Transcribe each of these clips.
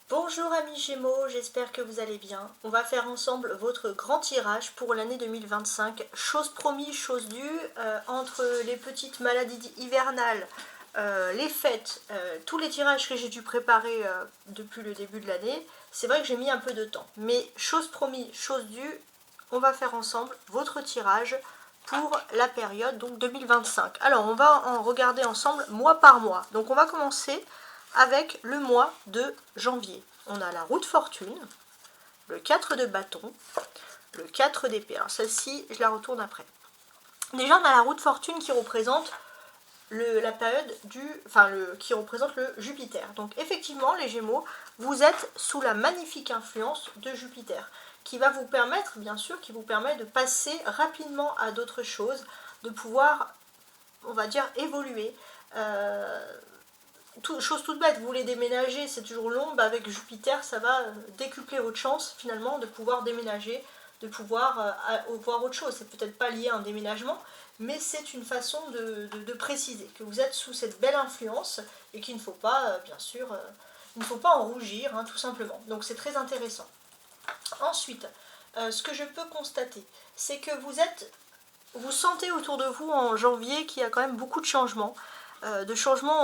Bonjour amis Gémeaux, j'espère que vous allez bien. On va faire ensemble votre grand tirage pour l'année 2025. Chose promise, chose due, entre les petites maladies hivernales, les fêtes, tous les tirages que j'ai dû préparer depuis le début de l'année, c'est vrai que j'ai mis un peu de temps. Mais chose promise, chose due, on va faire ensemble votre tirage pour la période donc 2025. Alors on va en regarder ensemble mois par mois. Donc on va commencer avec le mois de janvier. On a la roue de fortune, le 4 de bâton, le 4 d'épée. Alors celle-ci, je la retourne après. Déjà, on a la roue de fortune qui représente la période qui représente le Jupiter. Donc effectivement, les Gémeaux, vous êtes sous la magnifique influence de Jupiter, qui va vous permettre, bien sûr, qui vous permet de passer rapidement à d'autres choses, de pouvoir, on va dire, évoluer. Chose toute bête, vous voulez déménager, c'est toujours long, bah avec Jupiter, ça va décupler votre chance finalement de pouvoir déménager, de pouvoir voir autre chose. C'est peut-être pas lié à un déménagement, mais c'est une façon de préciser que vous êtes sous cette belle influence et qu'il ne faut pas, bien sûr, il ne faut pas en rougir, hein, tout simplement. Donc c'est très intéressant. Ensuite, ce que je peux constater, c'est que vous sentez autour de vous en janvier qu'il y a quand même beaucoup de changements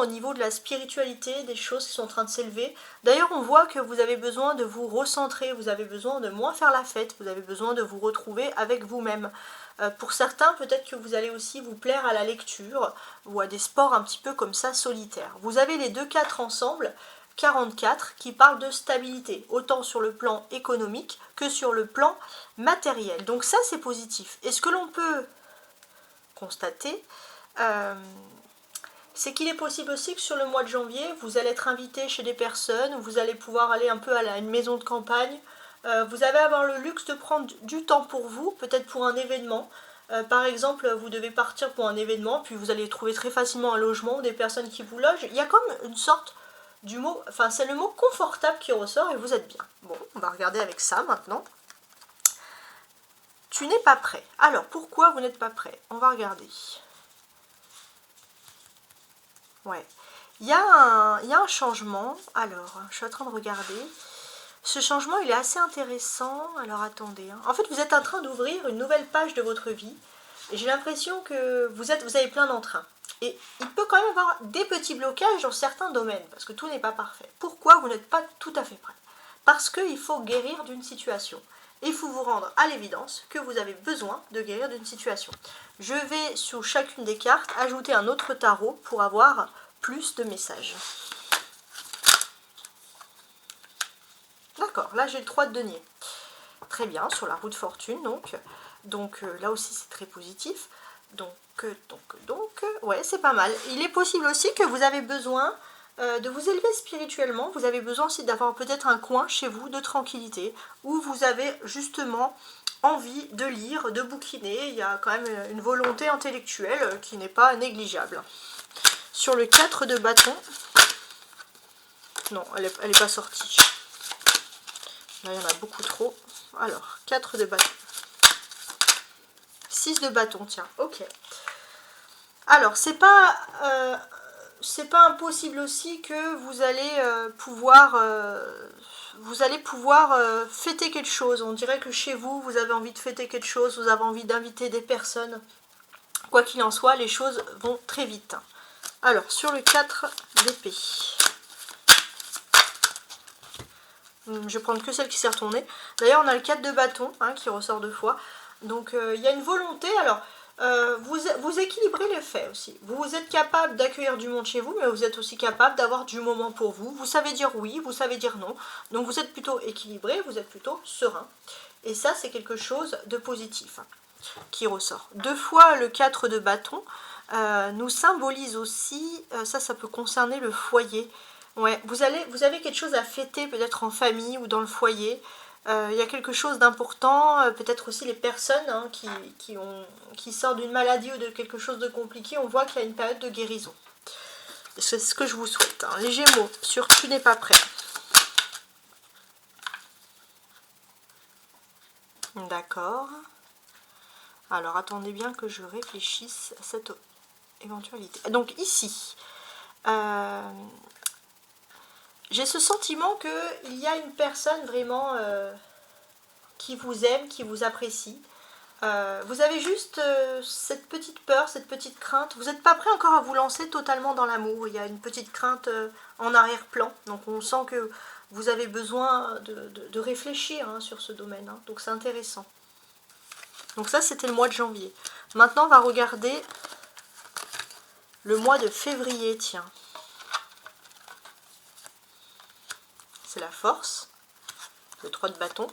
au niveau de la spiritualité, des choses qui sont en train de s'élever. D'ailleurs, on voit que vous avez besoin de vous recentrer, vous avez besoin de moins faire la fête, vous avez besoin de vous retrouver avec vous-même. Pour certains, peut-être que vous allez aussi vous plaire à la lecture ou à des sports un petit peu comme ça solitaires. Vous avez les deux 4 ensemble, 44, qui parlent de stabilité, autant sur le plan économique que sur le plan matériel. Donc ça, c'est positif. Et ce que l'on peut constater, c'est qu'il est possible aussi que sur le mois de janvier, vous allez être invité chez des personnes, vous allez pouvoir aller un peu à une maison de campagne, vous allez avoir le luxe de prendre du temps pour vous, peut-être pour un événement. Par exemple, vous devez partir pour un événement, puis vous allez trouver très facilement un logement ou des personnes qui vous logent. Il y a comme une sorte du mot, enfin c'est le mot confortable qui ressort et vous êtes bien. Bon, on va regarder avec ça maintenant. Tu n'es pas prêt. Alors, pourquoi vous n'êtes pas prêt? On va regarder. Ouais. Il y a un changement. Alors, je suis en train de regarder. Ce changement, il est assez intéressant. Alors, attendez. En fait, vous êtes en train d'ouvrir une nouvelle page de votre vie. Et j'ai l'impression que vous avez plein d'entrain. Et il peut quand même y avoir des petits blocages dans certains domaines, parce que tout n'est pas parfait. Pourquoi vous n'êtes pas tout à fait prêt? Parce qu'il faut guérir d'une situation. Et il faut vous rendre à l'évidence que vous avez besoin de guérir d'une situation. Je vais, sous chacune des cartes, ajouter un autre tarot pour avoir plus de messages. D'accord, là j'ai le 3 de denier. Très bien, sur la roue de fortune, donc là aussi c'est très positif. Donc, ouais, c'est pas mal. Il est possible aussi que vous avez besoin de vous élever spirituellement. Vous avez besoin aussi d'avoir peut-être un coin chez vous de tranquillité où vous avez justement envie de lire, de bouquiner. Il y a quand même une volonté intellectuelle qui n'est pas négligeable. Sur le 4 de bâton, non, elle est pas sortie. Là, il y en a beaucoup trop. Alors, 4 de bâton. 6 de bâton, tiens, ok. Alors, c'est pas impossible aussi que vous allez pouvoir fêter quelque chose. On dirait que chez vous, vous avez envie de fêter quelque chose, vous avez envie d'inviter des personnes. Quoi qu'il en soit, les choses vont très vite. Alors, sur le 4 d'épée. Je vais prendre que celle qui s'est retournée. D'ailleurs, on a le 4 de bâton hein, qui ressort 2 fois. Donc, il y a une volonté. Alors, vous équilibrez les faits aussi. Vous êtes capable d'accueillir du monde chez vous, mais vous êtes aussi capable d'avoir du moment pour vous. Vous savez dire oui, vous savez dire non. Donc, vous êtes plutôt équilibré, vous êtes plutôt serein. Et ça, c'est quelque chose de positif hein, qui ressort. 2 fois le 4 de bâton nous symbolise aussi, ça peut concerner le foyer. Ouais, vous avez quelque chose à fêter peut-être en famille ou dans le foyer. Il y a quelque chose d'important, peut-être aussi les personnes hein, qui sortent d'une maladie ou de quelque chose de compliqué, on voit qu'il y a une période de guérison. C'est ce que je vous souhaite. Hein. Les Gémeaux, sur tu n'es pas prêt. D'accord. Alors attendez bien que je réfléchisse à cette éventualité. Donc ici, j'ai ce sentiment qu'il y a une personne vraiment qui vous aime, qui vous apprécie. Vous avez juste cette petite peur, cette petite crainte. Vous n'êtes pas prêt encore à vous lancer totalement dans l'amour. Il y a une petite crainte en arrière-plan. Donc on sent que vous avez besoin de réfléchir hein, sur ce domaine. Hein. Donc c'est intéressant. Donc ça c'était le mois de janvier. Maintenant on va regarder le mois de février. Tiens. C'est la force. Le 3 de bâton.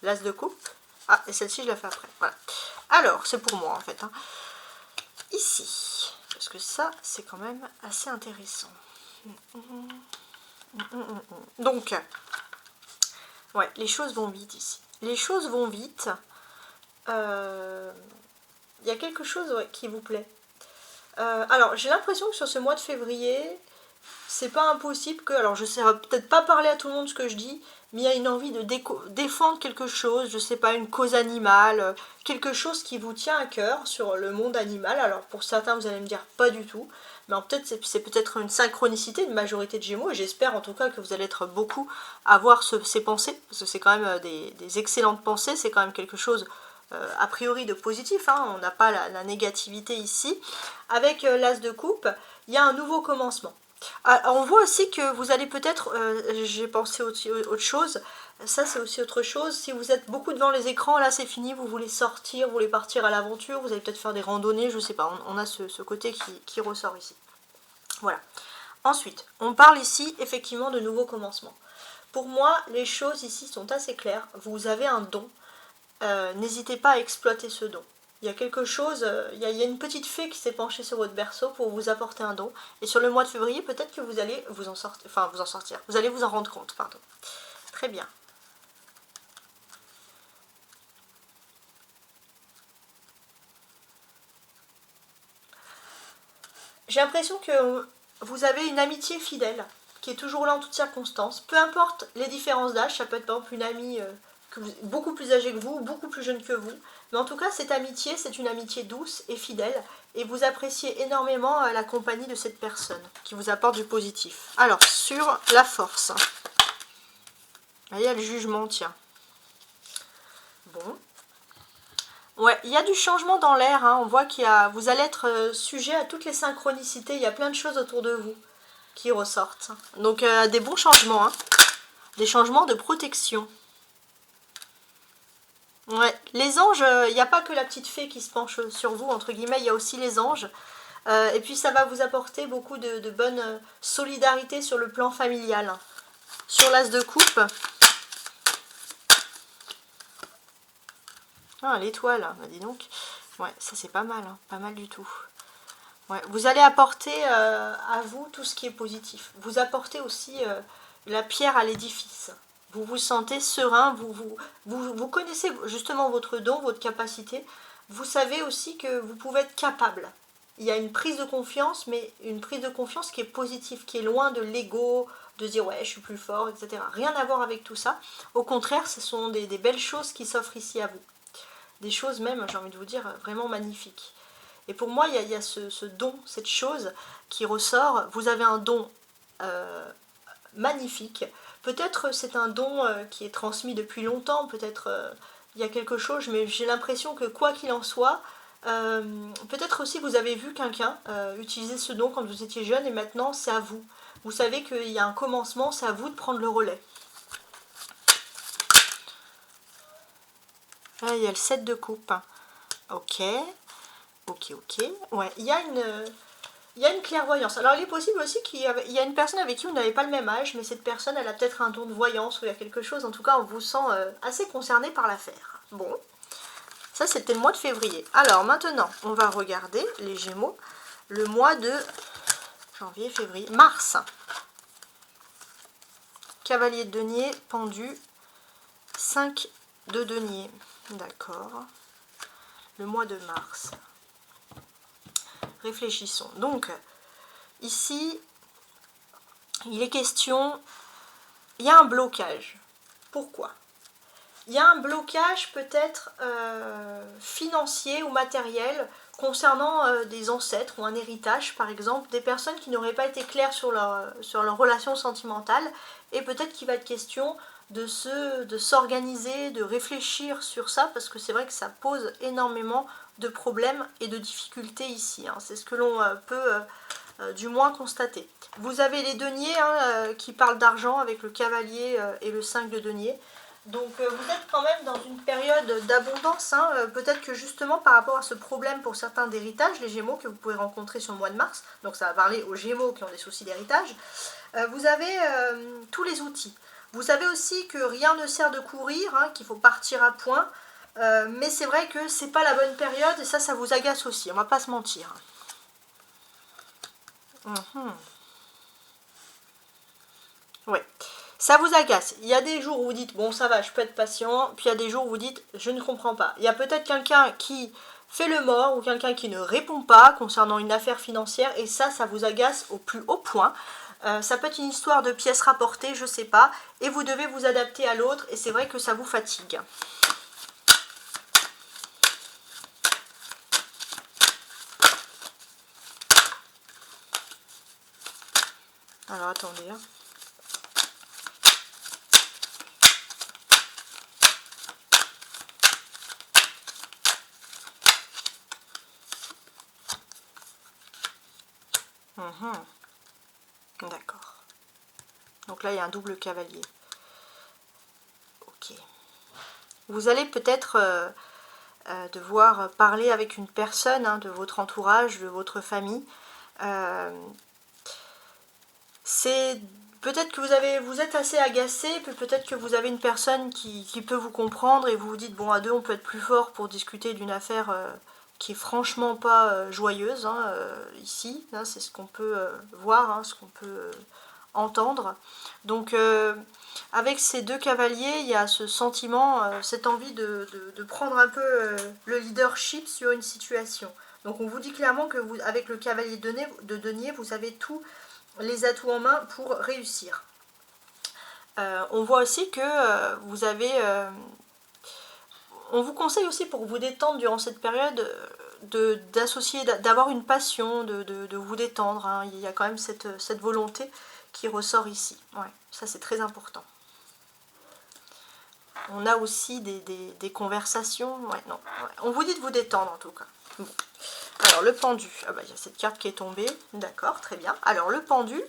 L'as de coupe. Ah, et celle-ci, je la fais après. Voilà. Alors, c'est pour moi, en fait. Hein. Ici. Parce que ça, c'est quand même assez intéressant. Donc, ouais, les choses vont vite ici. Les choses vont vite. Il y a quelque chose ouais, qui vous plaît. Alors, j'ai l'impression que sur ce mois de février, c'est pas impossible que... Alors, je sais peut-être pas parler à tout le monde ce que je dis, mais il y a une envie de défendre quelque chose, je sais pas, une cause animale, quelque chose qui vous tient à cœur sur le monde animal. Alors pour certains vous allez me dire pas du tout, mais peut-être c'est peut-être une synchronicité, une majorité de Gémeaux, et j'espère en tout cas que vous allez être beaucoup à avoir ces pensées, parce que c'est quand même des excellentes pensées, c'est quand même quelque chose a priori de positif, hein, on n'a pas la négativité ici. Avec l'as de coupe, il y a un nouveau commencement. Alors, on voit aussi que vous allez peut-être, j'ai pensé autre chose, ça c'est aussi autre chose, si vous êtes beaucoup devant les écrans, là c'est fini, vous voulez sortir, vous voulez partir à l'aventure, vous allez peut-être faire des randonnées, je sais pas, on a ce côté qui ressort ici. Voilà. Ensuite, on parle ici effectivement de nouveaux commencements. Pour moi, les choses ici sont assez claires, vous avez un don, n'hésitez pas à exploiter ce don. Il y a quelque chose, il y a une petite fée qui s'est penchée sur votre berceau pour vous apporter un don. Et sur le mois de février, peut-être que vous allez vous en sortir, vous allez vous en rendre compte, pardon. Très bien. J'ai l'impression que vous avez une amitié fidèle, qui est toujours là en toutes circonstances. Peu importe les différences d'âge, ça peut être par exemple une amie beaucoup plus âgée que vous, beaucoup plus jeune que vous. Mais en tout cas, cette amitié, c'est une amitié douce et fidèle. Et vous appréciez énormément la compagnie de cette personne, qui vous apporte du positif. Alors, sur la force. Là, il y a le jugement, tiens. Bon. Ouais, il y a du changement dans l'air. Hein. On voit vous allez être sujet à toutes les synchronicités. Il y a plein de choses autour de vous qui ressortent. Donc, des bons changements. Hein. Des changements de protection. Ouais, les anges, il n'y a pas que la petite fée qui se penche sur vous, entre guillemets, il y a aussi les anges. Et puis ça va vous apporter beaucoup de bonne solidarité sur le plan familial. Sur l'as de coupe. Ah, l'étoile, bah dis donc. Ouais, ça c'est pas mal, hein, pas mal du tout. Ouais, vous allez apporter à vous tout ce qui est positif. Vous apportez aussi la pierre à l'édifice. Vous vous sentez serein, vous connaissez justement votre don, votre capacité. Vous savez aussi que vous pouvez être capable. Il y a une prise de confiance, mais une prise de confiance qui est positive, qui est loin de l'ego, de dire ouais je suis plus fort, etc. Rien à voir avec tout ça. Au contraire, ce sont des belles choses qui s'offrent ici à vous. Des choses même, j'ai envie de vous dire, vraiment magnifiques. Et pour moi, il y a ce don, cette chose qui ressort. Vous avez un don magnifique. Peut-être c'est un don qui est transmis depuis longtemps, peut-être il y a quelque chose, mais j'ai l'impression que quoi qu'il en soit, peut-être aussi vous avez vu quelqu'un utiliser ce don quand vous étiez jeune et maintenant c'est à vous. Vous savez qu'il y a un commencement, c'est à vous de prendre le relais. Là, il y a le 7 de coupe. Ok. Ouais, il y a une clairvoyance. Alors il est possible aussi qu'il y a une personne avec qui vous n'avez pas le même âge, mais cette personne elle a peut-être un don de voyance ou il y a quelque chose. En tout cas on vous sent assez concerné par l'affaire. Bon, ça c'était le mois de février. Alors maintenant on va regarder les Gémeaux, le mois de janvier, février, mars. Cavalier de denier, pendu, 5 de denier. D'accord. Le mois de mars. Réfléchissons. Donc, ici, il est question, il y a un blocage. Pourquoi? Il y a un blocage peut-être financier ou matériel, concernant des ancêtres ou un héritage par exemple, des personnes qui n'auraient pas été claires sur leur relation sentimentale, et peut-être qu'il va être question de s'organiser, de réfléchir sur ça, parce que c'est vrai que ça pose énormément de problèmes et de difficultés ici, hein. C'est ce que l'on peut du moins constater. Vous avez les deniers qui parlent d'argent avec le cavalier et le 5 de denier. Donc vous êtes quand même dans une période d'abondance, hein. Peut-être que justement par rapport à ce problème pour certains d'héritage, les Gémeaux que vous pouvez rencontrer sur le mois de mars, donc ça va parler aux Gémeaux qui ont des soucis d'héritage, vous avez tous les outils. Vous savez aussi que rien ne sert de courir, hein, qu'il faut partir à point, mais c'est vrai que c'est pas la bonne période et ça vous agace aussi, on va pas se mentir. Ouais. Ça vous agace. Il y a des jours où vous dites, bon ça va, je peux être patient, puis il y a des jours où vous dites, je ne comprends pas. Il y a peut-être quelqu'un qui fait le mort ou quelqu'un qui ne répond pas concernant une affaire financière, et ça vous agace au plus haut point. Ça peut être une histoire de pièces rapportées, je sais pas, et vous devez vous adapter à l'autre, et c'est vrai que ça vous fatigue. Alors attendez, hein. D'accord. Donc là, il y a un double cavalier. Ok. Vous allez peut-être devoir parler avec une personne, hein, de votre entourage, de votre famille. C'est peut-être que vous êtes assez agacé, puis peut-être que vous avez une personne qui peut vous comprendre et vous vous dites, bon, à deux, on peut être plus fort pour discuter d'une affaire qui est franchement pas joyeuse, hein, ici. Hein, c'est ce qu'on peut voir, hein, ce qu'on peut entendre. Donc, avec ces deux cavaliers, il y a ce sentiment, cette envie de prendre un peu le leadership sur une situation. Donc, on vous dit clairement que vous, avec le cavalier de denier, vous avez tous les atouts en main pour réussir. On voit aussi que vous avez... on vous conseille aussi pour vous détendre durant cette période d'associer, d'avoir une passion, de vous détendre, hein. Il y a quand même cette volonté qui ressort ici. Ouais, ça c'est très important. On a aussi des conversations. Ouais, non. Ouais. On vous dit de vous détendre en tout cas. Bon. Alors le pendu, ah bah, il y a cette carte qui est tombée, d'accord, très bien. Alors le pendu,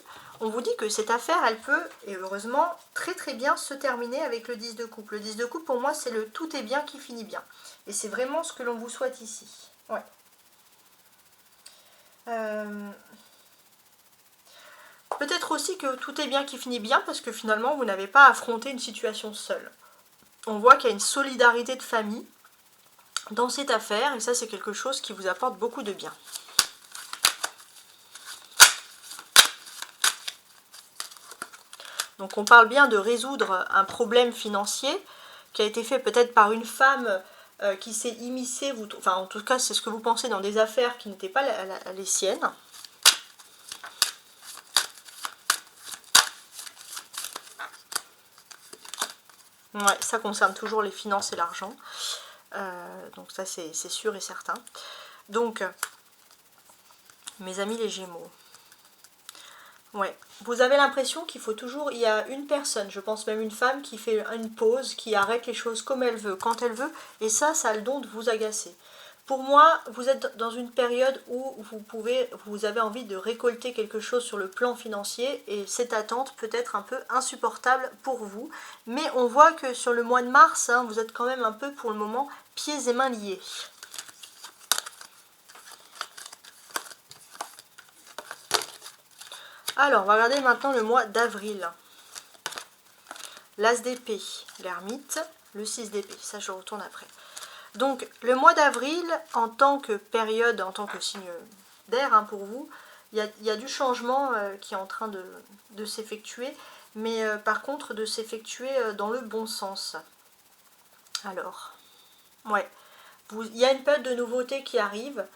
on vous dit que cette affaire, elle peut, et heureusement, très très bien se terminer avec le 10 de coupe. Le 10 de coupe, pour moi, c'est le tout est bien qui finit bien. Et c'est vraiment ce que l'on vous souhaite ici. Ouais. Peut-être aussi que tout est bien qui finit bien, parce que finalement, vous n'avez pas affronté une situation seule. On voit qu'il y a une solidarité de famille dans cette affaire, et ça c'est quelque chose qui vous apporte beaucoup de bien. Donc on parle bien de résoudre un problème financier qui a été fait peut-être par une femme qui s'est immiscée, enfin en tout cas c'est ce que vous pensez, dans des affaires qui n'étaient pas les siennes. Ouais, ça concerne toujours les finances et l'argent. Donc ça c'est sûr et certain. Donc, mes amis les Gémeaux, ouais, vous avez l'impression qu'il faut toujours, il y a une personne, je pense même une femme, qui fait une pause, qui arrête les choses comme elle veut, quand elle veut, et ça a le don de vous agacer. Pour moi, vous êtes dans une période où vous avez envie de récolter quelque chose sur le plan financier, et cette attente peut être un peu insupportable pour vous. Mais on voit que sur le mois de mars, hein, vous êtes quand même un peu pour le moment pieds et mains liés. Alors, on va regarder maintenant le mois d'avril. L'As d'épée, l'ermite, le 6 d'épée, ça je retourne après. Donc, le mois d'avril, en tant que période, en tant que signe d'air, hein, pour vous, il y a du changement qui est en train de s'effectuer, mais par contre de s'effectuer dans le bon sens. Alors, ouais, il y a une période de nouveauté qui arrive.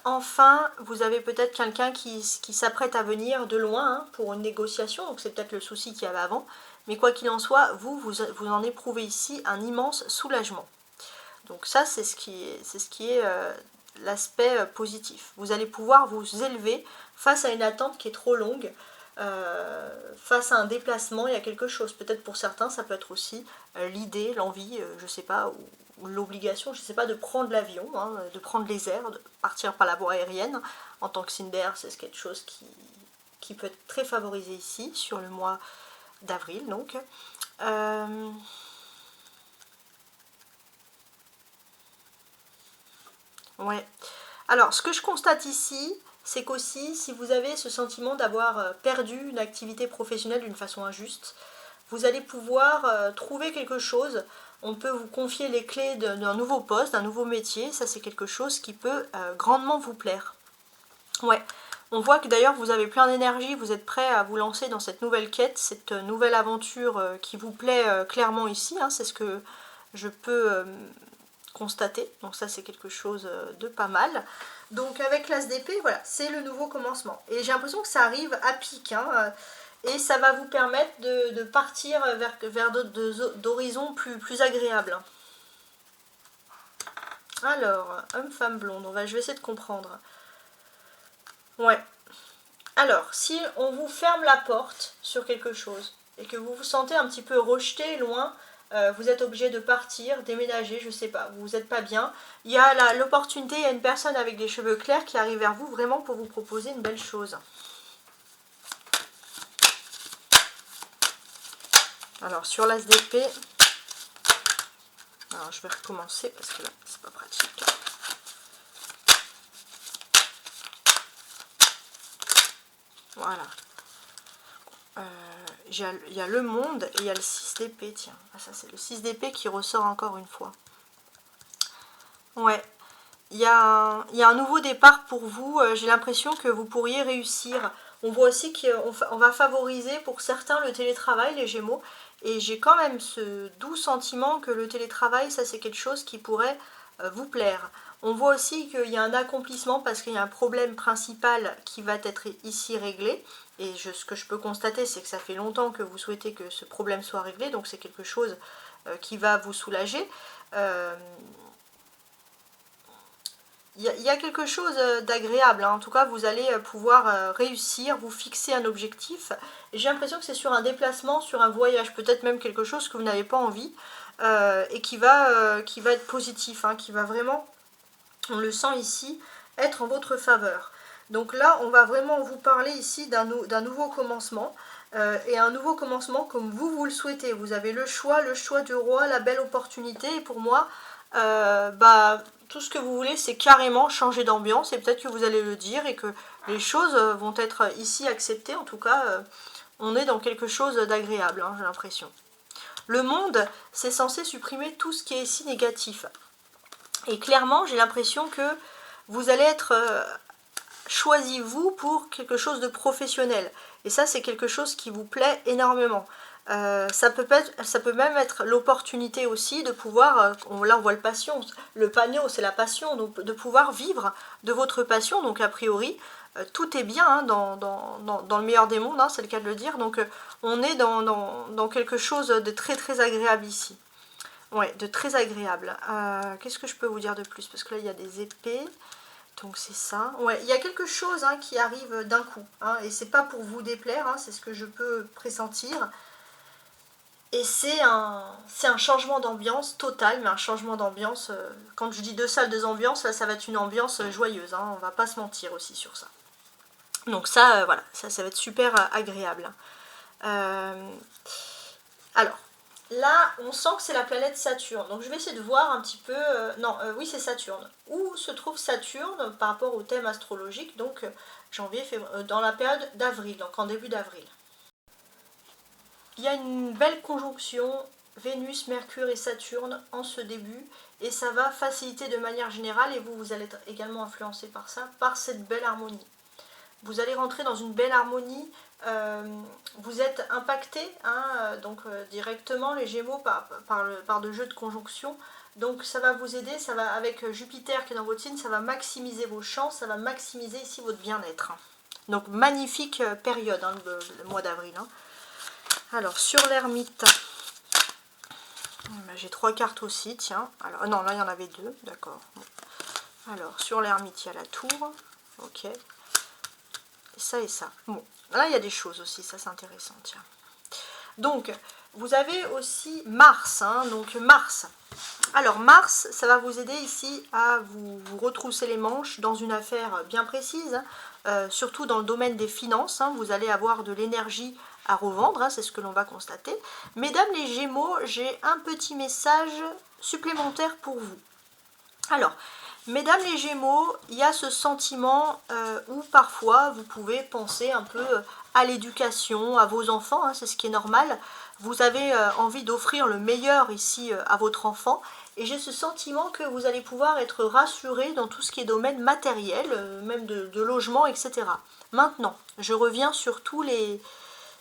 Enfin, vous avez peut-être quelqu'un qui s'apprête à venir de loin, hein, pour une négociation, donc c'est peut-être le souci qu'il y avait avant, mais quoi qu'il en soit, vous en éprouvez ici un immense soulagement. Donc ça, c'est ce qui est l'aspect positif. Vous allez pouvoir vous élever face à une attente qui est trop longue, face à un déplacement, il y a quelque chose. Peut-être pour certains, ça peut être aussi l'idée, l'envie, je ne sais pas, ou l'obligation, je ne sais pas, de prendre l'avion, hein, de prendre les airs, de partir par la voie aérienne. En tant que Cinder, c'est quelque chose qui peut être très favorisé ici, sur le mois d'avril, donc. Ouais. Alors, ce que je constate ici, c'est qu'aussi, si vous avez ce sentiment d'avoir perdu une activité professionnelle d'une façon injuste, vous allez pouvoir trouver quelque chose. On peut vous confier les clés d'un nouveau poste, d'un nouveau métier. Ça, c'est quelque chose qui peut grandement vous plaire. Ouais. On voit que d'ailleurs, vous avez plein d'énergie, vous êtes prêt à vous lancer dans cette nouvelle quête, cette nouvelle aventure qui vous plaît clairement ici. Hein, c'est ce que je peux constater. Donc ça, c'est quelque chose de pas mal. Donc avec l'As d'épée, voilà, c'est le nouveau commencement. Et j'ai l'impression que ça arrive à pic, hein, et ça va vous permettre de partir vers d'horizons plus agréables. Alors, homme-femme blonde, je vais essayer de comprendre. Ouais. Alors, si on vous ferme la porte sur quelque chose, et que vous vous sentez un petit peu rejeté, loin, vous êtes obligé de partir, déménager, je sais pas, vous n'êtes pas bien. Il y a l'opportunité, il y a une personne avec des cheveux clairs qui arrive vers vous vraiment pour vous proposer une belle chose. Alors sur l'As d'épée, alors je vais recommencer parce que là c'est pas pratique. Voilà. Il y a le monde et il y a le 6 d'épée, tiens. Ah, ça c'est le 6 d'épée qui ressort encore une fois. Ouais. Il y a un nouveau départ pour vous. J'ai l'impression que vous pourriez réussir. On voit aussi qu'on va favoriser pour certains le télétravail, les Gémeaux. Et j'ai quand même ce doux sentiment que le télétravail, ça c'est quelque chose qui pourrait vous plaire. On voit aussi qu'il y a un accomplissement parce qu'il y a un problème principal qui va être ici réglé. Et ce que je peux constater, c'est que ça fait longtemps que vous souhaitez que ce problème soit réglé. Donc c'est quelque chose qui va vous soulager. Il y a quelque chose d'agréable, hein. En tout cas vous allez pouvoir réussir, vous fixer un objectif. J'ai l'impression que c'est sur un déplacement, sur un voyage, peut-être même quelque chose que vous n'avez pas envie, et qui va être positif, hein, qui va vraiment, on le sent ici, être en votre faveur. Donc là on va vraiment vous parler ici d'un nouveau commencement, et un nouveau commencement comme vous le souhaitez. Vous avez le choix du roi, la belle opportunité, et pour moi, tout ce que vous voulez, c'est carrément changer d'ambiance, et peut-être que vous allez le dire et que les choses vont être ici acceptées. En tout cas, on est dans quelque chose d'agréable, hein, j'ai l'impression. Le monde, c'est censé supprimer tout ce qui est ici négatif. Et clairement, j'ai l'impression que vous allez être choisi, vous, pour quelque chose de professionnel. Et ça, c'est quelque chose qui vous plaît énormément. Ça peut même être l'opportunité aussi de pouvoir, là on voit le panneau c'est la passion, donc de pouvoir vivre de votre passion. Donc a priori tout est bien, hein, dans le meilleur des mondes, hein, c'est le cas de le dire. Donc on est dans quelque chose de très agréable ici. Ouais, de très agréable. Qu'est-ce que je peux vous dire de plus? Parce que là il y a des épées. Donc c'est ça. Ouais, il y a quelque chose, hein, qui arrive d'un coup, hein, et c'est pas pour vous déplaire, hein, c'est ce que je peux pressentir. Et c'est un changement d'ambiance total, mais un changement d'ambiance, quand je dis deux salles, deux ambiances, là ça va être une ambiance joyeuse, hein, on va pas se mentir aussi sur ça. Donc ça, voilà, ça va être super agréable. Alors, là on sent que c'est la planète Saturne, donc je vais essayer de voir un petit peu, oui c'est Saturne. Où se trouve Saturne par rapport au thème astrologique, donc janvier, février, dans la période d'avril, donc en début d'avril. Il y a une belle conjonction Vénus, Mercure et Saturne en ce début, et ça va faciliter de manière générale, et vous allez être également influencé par ça, par cette belle harmonie. Vous allez rentrer dans une belle harmonie, vous êtes impacté, hein, donc directement les Gémeaux par de jeux de conjonction, donc ça va vous aider, ça va, avec Jupiter qui est dans votre signe, ça va maximiser vos chances, ça va maximiser ici votre bien-être. Donc magnifique période, hein, le mois d'avril. Hein. Alors, sur l'ermite, j'ai 3 cartes aussi, tiens. Alors, non, là, il y en avait 2, d'accord. Alors, sur l'ermite, il y a la tour. Ok. Et ça. Bon, là, il y a des choses aussi, ça c'est intéressant, tiens. Donc, vous avez aussi Mars, hein, donc Mars. Alors, Mars, ça va vous aider ici à vous retrousser les manches dans une affaire bien précise, surtout dans le domaine des finances, hein, vous allez avoir de l'énergie à revendre, hein, c'est ce que l'on va constater. Mesdames les Gémeaux, j'ai un petit message supplémentaire pour vous. Alors, mesdames les Gémeaux, il y a ce sentiment où parfois vous pouvez penser un peu à l'éducation, à vos enfants, hein, c'est ce qui est normal. Vous avez envie d'offrir le meilleur ici à votre enfant et j'ai ce sentiment que vous allez pouvoir être rassuré dans tout ce qui est domaine matériel, même de logement, etc. Maintenant, je reviens sur tous les...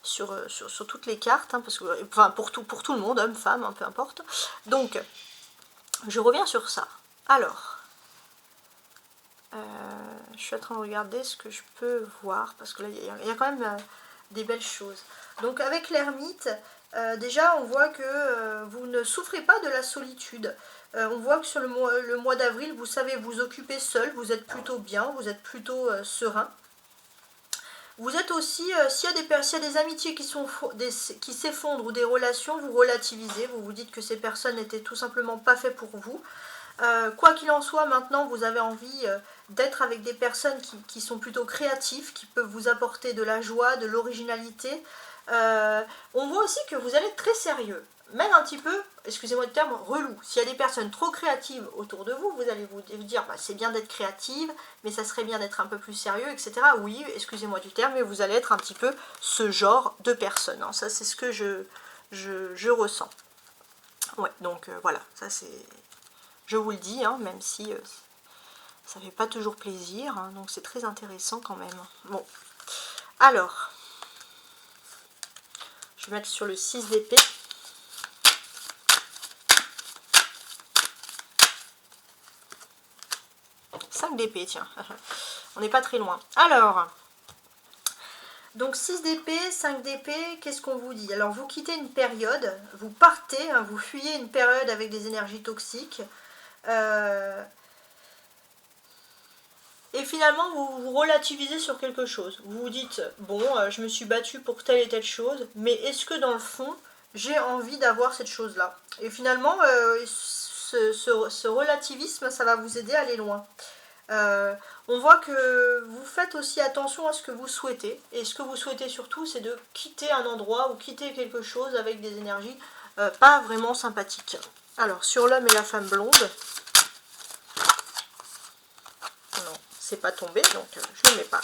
Sur toutes les cartes, hein, parce que, enfin pour tout le monde, homme, femme, hein, peu importe. Donc, je reviens sur ça. Alors, je suis en train de regarder ce que je peux voir, parce que là, il y a quand même des belles choses. Donc, avec l'ermite, déjà, on voit que vous ne souffrez pas de la solitude. On voit que sur le mois d'avril, vous savez vous occuper seul, vous êtes plutôt bien, vous êtes plutôt serein. Vous êtes aussi, s'il y a des amitiés qui s'effondrent ou des relations, vous relativisez, vous vous dites que ces personnes n'étaient tout simplement pas faites pour vous. Quoi qu'il en soit, maintenant, vous avez envie d'être avec des personnes qui sont plutôt créatives, qui peuvent vous apporter de la joie, de l'originalité. On voit aussi que vous allez être très sérieux, même un petit peu, excusez-moi le terme, relou. S'il y a des personnes trop créatives autour de vous, vous allez vous dire, bah, c'est bien d'être créative, mais ça serait bien d'être un peu plus sérieux, etc. Oui, excusez-moi du terme, mais vous allez être un petit peu ce genre de personne. Hein. Ça, c'est ce que je ressens. Ouais, donc voilà, ça c'est... Je vous le dis, hein, même si ça ne fait pas toujours plaisir, hein, donc c'est très intéressant quand même. Bon, alors, je vais mettre sur le 6 d'épée. D'épée, tiens, on n'est pas très loin. Alors, donc 6 d'épée, 5 d'épée, qu'est-ce qu'on vous dit? Alors, vous quittez une période, vous partez, hein, vous fuyez une période avec des énergies toxiques. Et finalement, vous vous relativisez sur quelque chose. Vous vous dites, bon, je me suis battue pour telle et telle chose, mais est-ce que dans le fond, j'ai envie d'avoir cette chose-là? Et finalement, ce relativisme, ça va vous aider à aller loin. On voit que vous faites aussi attention à ce que vous souhaitez. Et ce que vous souhaitez surtout, c'est de quitter un endroit ou quitter quelque chose avec des énergies pas vraiment sympathiques. Alors, sur l'homme et la femme blonde... Non, c'est pas tombé, donc je ne le mets pas.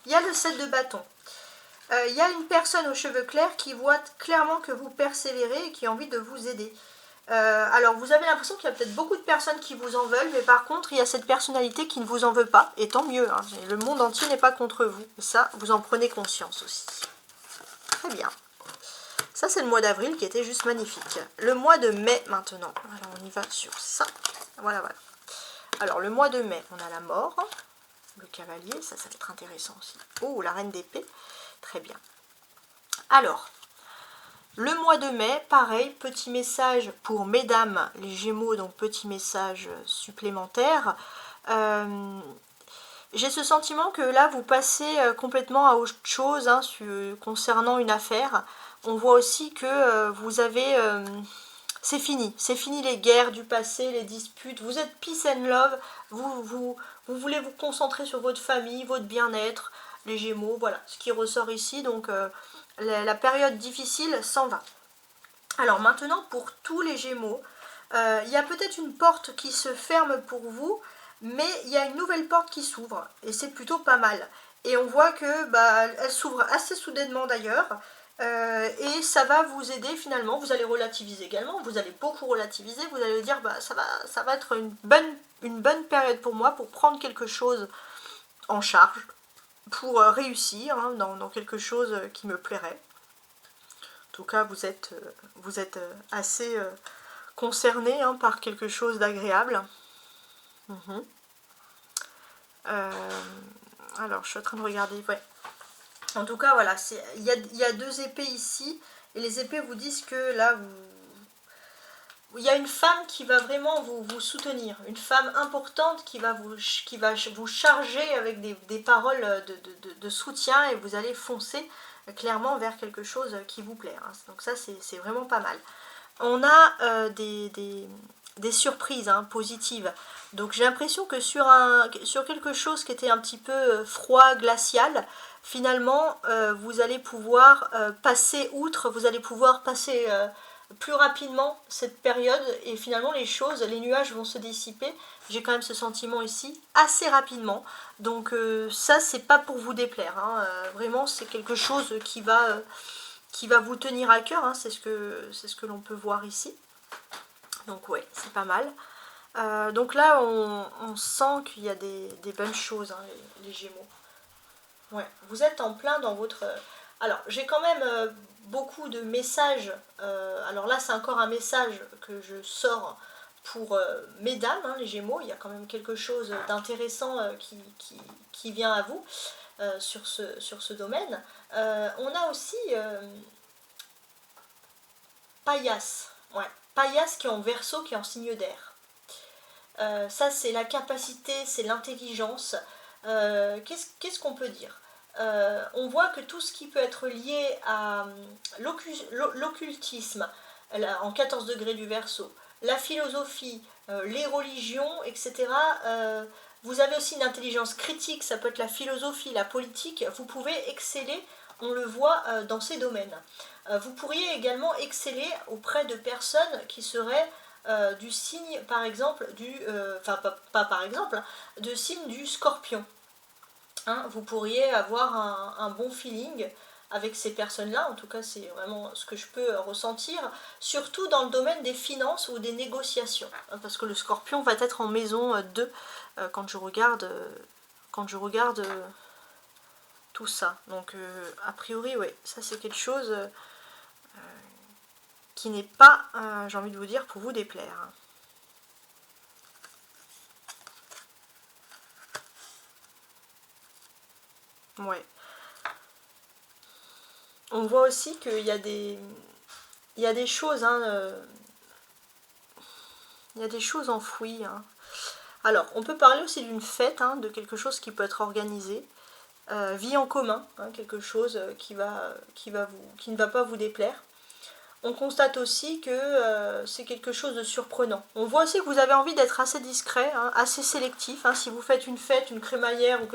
Il y a le 7 de bâton. Il y a une personne aux cheveux clairs qui voit clairement que vous persévérez et qui a envie de vous aider. Alors vous avez l'impression qu'il y a peut-être beaucoup de personnes qui vous en veulent, mais par contre il y a cette personnalité qui ne vous en veut pas, et tant mieux, hein, le monde entier n'est pas contre vous, et ça vous en prenez conscience aussi. Très bien. Ça c'est le mois d'avril qui était juste magnifique. Le mois de mai maintenant, alors on y va sur ça, voilà. Alors le mois de mai, on a la mort, le cavalier, ça va être intéressant aussi. Oh, la reine d'épée, très bien. Alors... Le mois de mai, pareil, petit message pour mesdames les Gémeaux, donc petit message supplémentaire. J'ai ce sentiment que là, vous passez complètement à autre chose hein, concernant une affaire. On voit aussi que vous avez... c'est fini les guerres du passé, les disputes. Vous êtes peace and love, vous voulez vous concentrer sur votre famille, votre bien-être, les Gémeaux, voilà ce qui ressort ici, donc... la période difficile s'en va. Alors maintenant, pour tous les Gémeaux, il y a peut-être une porte qui se ferme pour vous, mais il y a une nouvelle porte qui s'ouvre, et c'est plutôt pas mal. Et on voit que elle s'ouvre assez soudainement d'ailleurs, et ça va vous aider finalement, vous allez relativiser également, vous allez beaucoup relativiser, vous allez dire ça va être une bonne période pour moi, pour prendre quelque chose en charge, pour réussir hein, dans quelque chose qui me plairait. En tout cas, vous êtes assez concerné hein, par quelque chose d'agréable. Alors, je suis en train de regarder. Ouais. En tout cas, voilà, il y a deux épées ici, et les épées vous disent que là, il y a une femme qui va vraiment vous soutenir, une femme importante qui va vous charger avec des paroles de soutien, et vous allez foncer clairement vers quelque chose qui vous plaît. Hein. Donc ça, c'est vraiment pas mal. On a des surprises positives. Donc j'ai l'impression que sur quelque chose qui était un petit peu froid, glacial, finalement vous allez pouvoir passer outre, vous allez pouvoir passer plus rapidement cette période, et finalement les nuages vont se dissiper. J'ai quand même ce sentiment ici, assez rapidement. Donc ça, c'est pas pour vous déplaire. Hein. Vraiment, c'est quelque chose qui va vous tenir à cœur. Hein. C'est ce que l'on peut voir ici. Donc ouais, c'est pas mal. Donc là, on sent qu'il y a des bonnes choses, hein, les Gémeaux. Ouais, vous êtes en plein dans votre... Alors, j'ai quand même beaucoup de messages. Alors là, c'est encore un message que je sors pour mesdames, hein, les Gémeaux. Il y a quand même quelque chose d'intéressant qui vient à vous sur ce domaine. On a aussi Paillasse. Ouais, Paillasse qui est en Verseau, qui est en signe d'air. Ça, c'est la capacité, c'est l'intelligence. Qu'est-ce qu'on peut dire? On voit que tout ce qui peut être lié à l'occultisme, en 14 degrés du Verseau, la philosophie, les religions, etc., vous avez aussi une intelligence critique, ça peut être la philosophie, la politique, vous pouvez exceller, on le voit dans ces domaines. Vous pourriez également exceller auprès de personnes qui seraient du signe, par exemple, enfin pas par exemple, de signe du Scorpion. Hein, vous pourriez avoir un bon feeling avec ces personnes-là, en tout cas c'est vraiment ce que je peux ressentir, surtout dans le domaine des finances ou des négociations, hein, parce que le Scorpion va être en maison 2 quand je regarde tout ça. Donc a priori, oui, ça c'est quelque chose qui n'est pas, j'ai envie de vous dire, pour vous déplaire. Ouais. On voit aussi qu'il y a des choses, hein, il y a des choses enfouies. Hein. Alors, on peut parler aussi d'une fête, hein, de quelque chose qui peut être organisé. Vie en commun, hein, quelque chose qui ne va pas vous déplaire. On constate aussi que c'est quelque chose de surprenant. On voit aussi que vous avez envie d'être assez discret, hein, assez sélectif. Hein. Si vous faites une fête, une crémaillère ou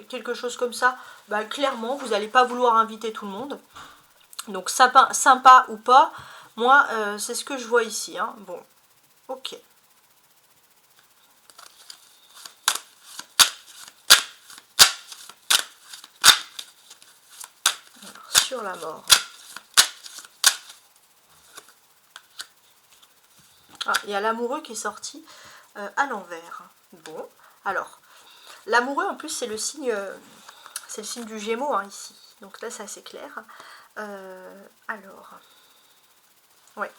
quelque chose comme ça, bah, clairement, vous n'allez pas vouloir inviter tout le monde. Donc sympa ou pas, moi, c'est ce que je vois ici. Hein. Bon, ok. Alors, sur la mort. Ah, il y a l'amoureux qui est sorti à l'envers. Bon, alors, l'amoureux en plus c'est le signe du Gémeaux hein, ici. Donc là c'est assez clair. Alors, ouais.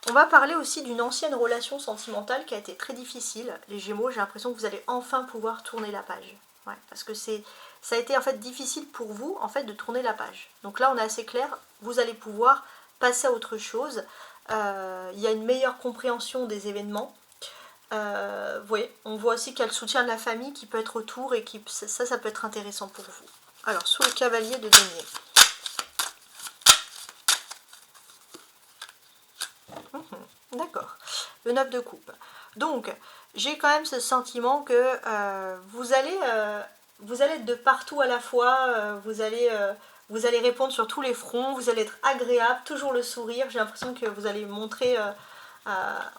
On va parler aussi d'une ancienne relation sentimentale qui a été très difficile. Les Gémeaux, j'ai l'impression que vous allez enfin pouvoir tourner la page. Ouais, parce que ça a été en fait difficile pour vous en fait de tourner la page. Donc là on est assez clair, vous allez pouvoir passer à autre chose. Il y a une meilleure compréhension des événements. Ouais, on voit aussi qu'il y a le soutien de la famille qui peut être autour et ça peut être intéressant pour vous. Alors, sous le cavalier de denier. D'accord. Le 9 de coupe. Donc, j'ai quand même ce sentiment que vous allez être de partout à la fois. Vous allez répondre sur tous les fronts. Vous allez être agréable, toujours le sourire. J'ai l'impression que vous allez montrer,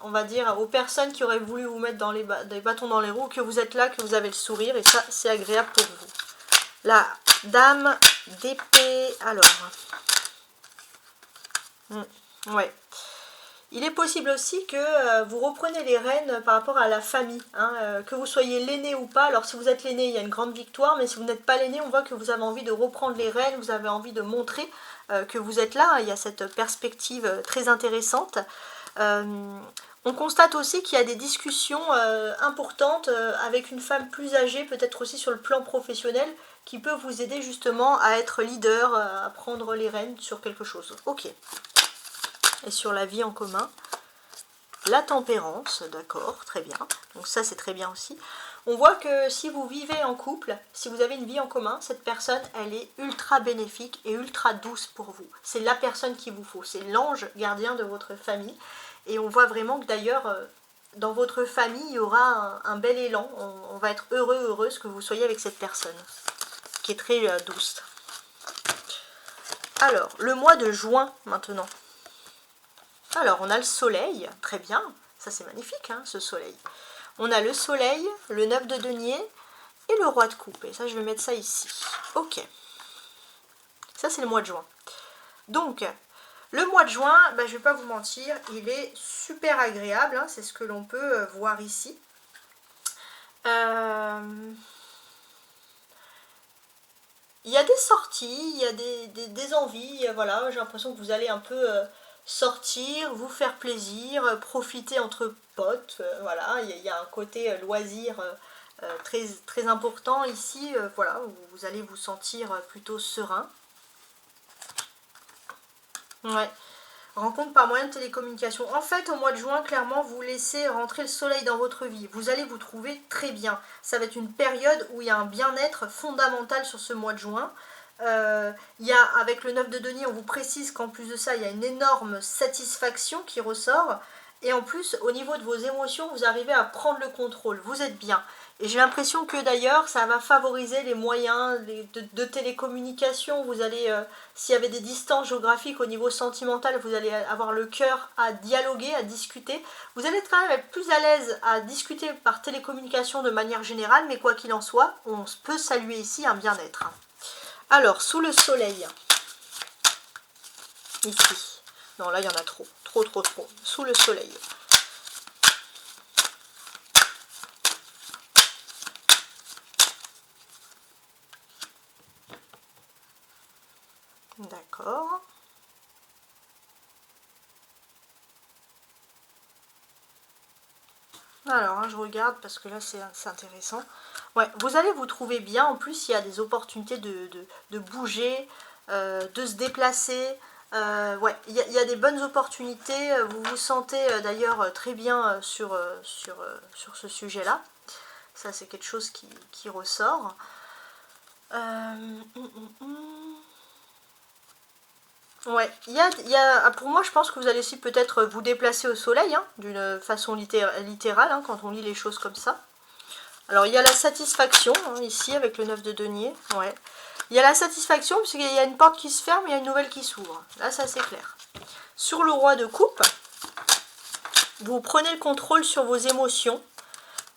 on va dire, aux personnes qui auraient voulu vous mettre des bâtons dans les roues, que vous êtes là, que vous avez le sourire. Et ça, c'est agréable pour vous. La dame d'épée. Alors. Ouais. Il est possible aussi que vous reprenez les rênes par rapport à la famille, hein, que vous soyez l'aîné ou pas. Alors si vous êtes l'aîné, il y a une grande victoire, mais si vous n'êtes pas l'aîné, on voit que vous avez envie de reprendre les rênes, vous avez envie de montrer que vous êtes là. Il y a cette perspective très intéressante. On constate aussi qu'il y a des discussions importantes avec une femme plus âgée, peut-être aussi sur le plan professionnel, qui peut vous aider justement à être leader, à prendre les rênes sur quelque chose. Ok. Et sur la vie en commun. la tempérance, d'accord, très bien. Donc ça, c'est très bien aussi. On voit que si vous vivez en couple, si vous avez une vie en commun, cette personne, elle est ultra bénéfique et ultra douce pour vous. C'est la personne qu'il vous faut. C'est l'ange gardien de votre famille. Et on voit vraiment que d'ailleurs, dans votre famille, il y aura un bel élan. On va être heureux, heureuse que vous soyez avec cette personne, qui est très douce. Alors, le mois de juin, maintenant. Alors, on a le soleil, très bien. Ça, c'est magnifique, hein, ce soleil. On a le soleil, le 9 de denier et le roi de coupe. Et ça, je vais mettre ça ici. Ok. Ça, c'est le mois de juin. Donc, le mois de juin, ben, je ne vais pas vous mentir, il est super agréable. Hein, c'est ce que l'on peut voir ici. Il y a des sorties, il y a des envies. Voilà, j'ai l'impression que vous allez un peu sortir, vous faire plaisir, profiter entre potes. Voilà, il y a un côté loisir très, très important ici. Voilà, où vous allez vous sentir plutôt serein. Ouais. Rencontre par moyen de télécommunication. En fait, au mois de juin, clairement, vous laissez rentrer le soleil dans votre vie. Vous allez vous trouver très bien. Ça va être une période où il y a un bien-être fondamental sur ce mois de juin. Il y a, avec le 9 de denier, on vous précise qu'en plus de ça, il y a une énorme satisfaction qui ressort. Et en plus, au niveau de vos émotions, vous arrivez à prendre le contrôle. Vous êtes bien. Et j'ai l'impression que d'ailleurs, ça va favoriser les moyens de télécommunication. Vous allez, s'il y avait des distances géographiques au niveau sentimental, vous allez avoir le cœur à dialoguer, à discuter. Vous allez quand même être plus à l'aise à discuter par télécommunication de manière générale, mais quoi qu'il en soit, on peut saluer ici un bien-être. Alors, sous le soleil, ici, non là il y en a trop. Sous le soleil. D'accord. Alors, hein, je regarde parce que là c'est intéressant. Ouais, vous allez vous trouver bien. En plus, il y a des opportunités de bouger, de se déplacer. Ouais, il y a des bonnes opportunités. Vous vous sentez d'ailleurs très bien sur ce sujet-là. Ça, c'est quelque chose qui ressort. Ouais, pour moi, je pense que vous allez aussi peut-être vous déplacer au soleil, hein, d'une façon littérale, hein, quand on lit les choses comme ça. Alors, il y a la satisfaction, hein, ici, avec le 9 de denier. Ouais. Il y a la satisfaction, puisqu'il y a une porte qui se ferme et il y a une nouvelle qui s'ouvre. Là, ça, c'est clair. Sur le roi de coupe, vous prenez le contrôle sur vos émotions.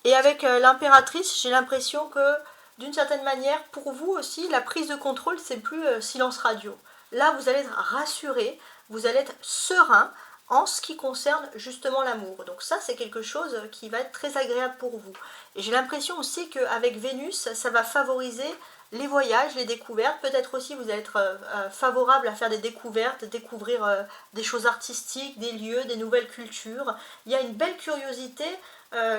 Et avec l'impératrice, j'ai l'impression que, d'une certaine manière, pour vous aussi, la prise de contrôle, c'est plus silence radio. Là, vous allez être rassuré, vous allez être serein en ce qui concerne justement l'amour. Donc ça, c'est quelque chose qui va être très agréable pour vous. Et j'ai l'impression aussi qu'avec Vénus, ça va favoriser les voyages, les découvertes. Peut-être aussi vous allez être favorable à faire des découvertes, découvrir des choses artistiques, des lieux, des nouvelles cultures. Il y a une belle curiosité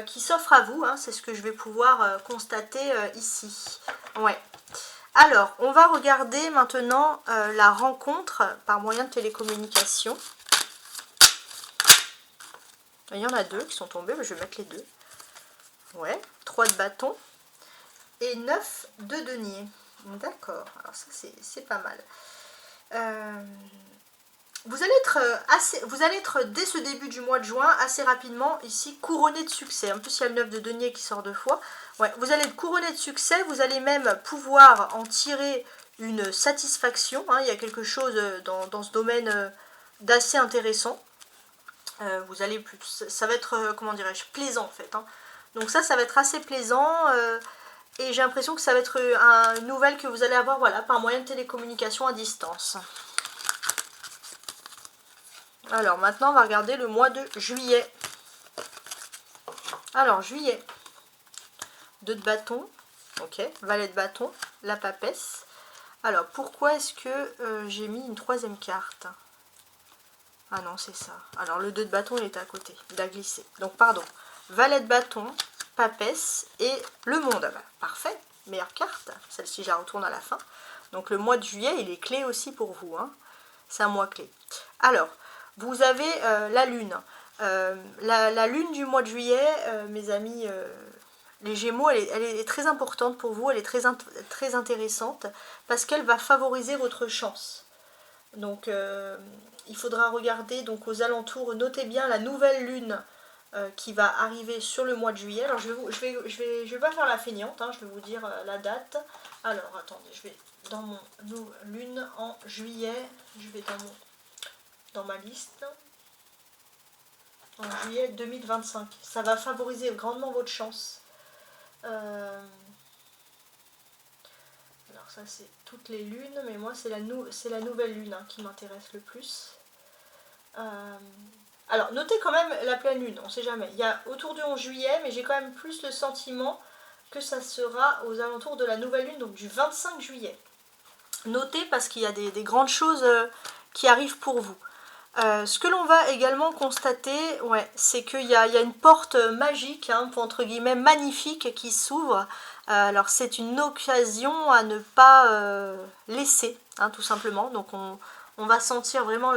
qui s'offre à vous, hein, c'est ce que je vais pouvoir constater ici. Ouais. Alors, on va regarder maintenant la rencontre par moyen de télécommunication. Il y en a deux qui sont tombés, mais je vais mettre les deux. Ouais, 3 de bâton et 9 de denier. D'accord, alors ça c'est pas mal. Vous allez être dès ce début du mois de juin assez rapidement ici couronné de succès. En plus il y a le 9 de denier qui sort 2 fois. Ouais, vous allez être couronné de succès, vous allez même pouvoir en tirer une satisfaction. Hein, il y a quelque chose dans ce domaine d'assez intéressant. Vous allez ça va être, comment dirais-je, plaisant en fait. Hein. Donc ça va être assez plaisant. Et j'ai l'impression que ça va être une nouvelle que vous allez avoir, voilà, par moyen de télécommunication à distance. Alors maintenant on va regarder le mois de juillet. Alors juillet, 2 de bâton, ok, valet de bâton, la papesse. Alors pourquoi est-ce que j'ai mis une 3e carte? Ah non, c'est ça. Alors le 2 de bâton il est à côté, il a glissé. Donc pardon, valet de bâton, papesse et le monde. Ah bah, parfait, meilleure carte. Celle-ci je la retourne à la fin. Donc le mois de juillet il est clé aussi pour vous. Hein. C'est un mois clé. Alors, vous avez la lune. La lune du mois de juillet, mes amis, les Gémeaux, elle est très importante pour vous, elle est très intéressante, parce qu'elle va favoriser votre chance. Donc il faudra regarder donc aux alentours, notez bien la nouvelle lune qui va arriver sur le mois de juillet. Alors je vais pas faire la feignante, hein, je vais vous dire la date. Alors attendez, je vais dans mon lune en juillet, je vais dans ma liste. En juillet 2025. Ça va favoriser grandement votre chance. Alors ça c'est toutes les lunes, mais moi c'est la nouvelle lune hein, qui m'intéresse le plus. Alors notez quand même la pleine lune, on sait jamais. Il y a autour du 11 juillet, mais j'ai quand même plus le sentiment que ça sera aux alentours de la nouvelle lune, donc du 25 juillet. Notez parce qu'il y a des grandes choses qui arrivent pour vous. Ce que l'on va également constater, ouais, c'est qu'il y a une porte magique, hein, entre guillemets magnifique, qui s'ouvre. Alors c'est une occasion à ne pas laisser, hein, tout simplement. Donc on va sentir vraiment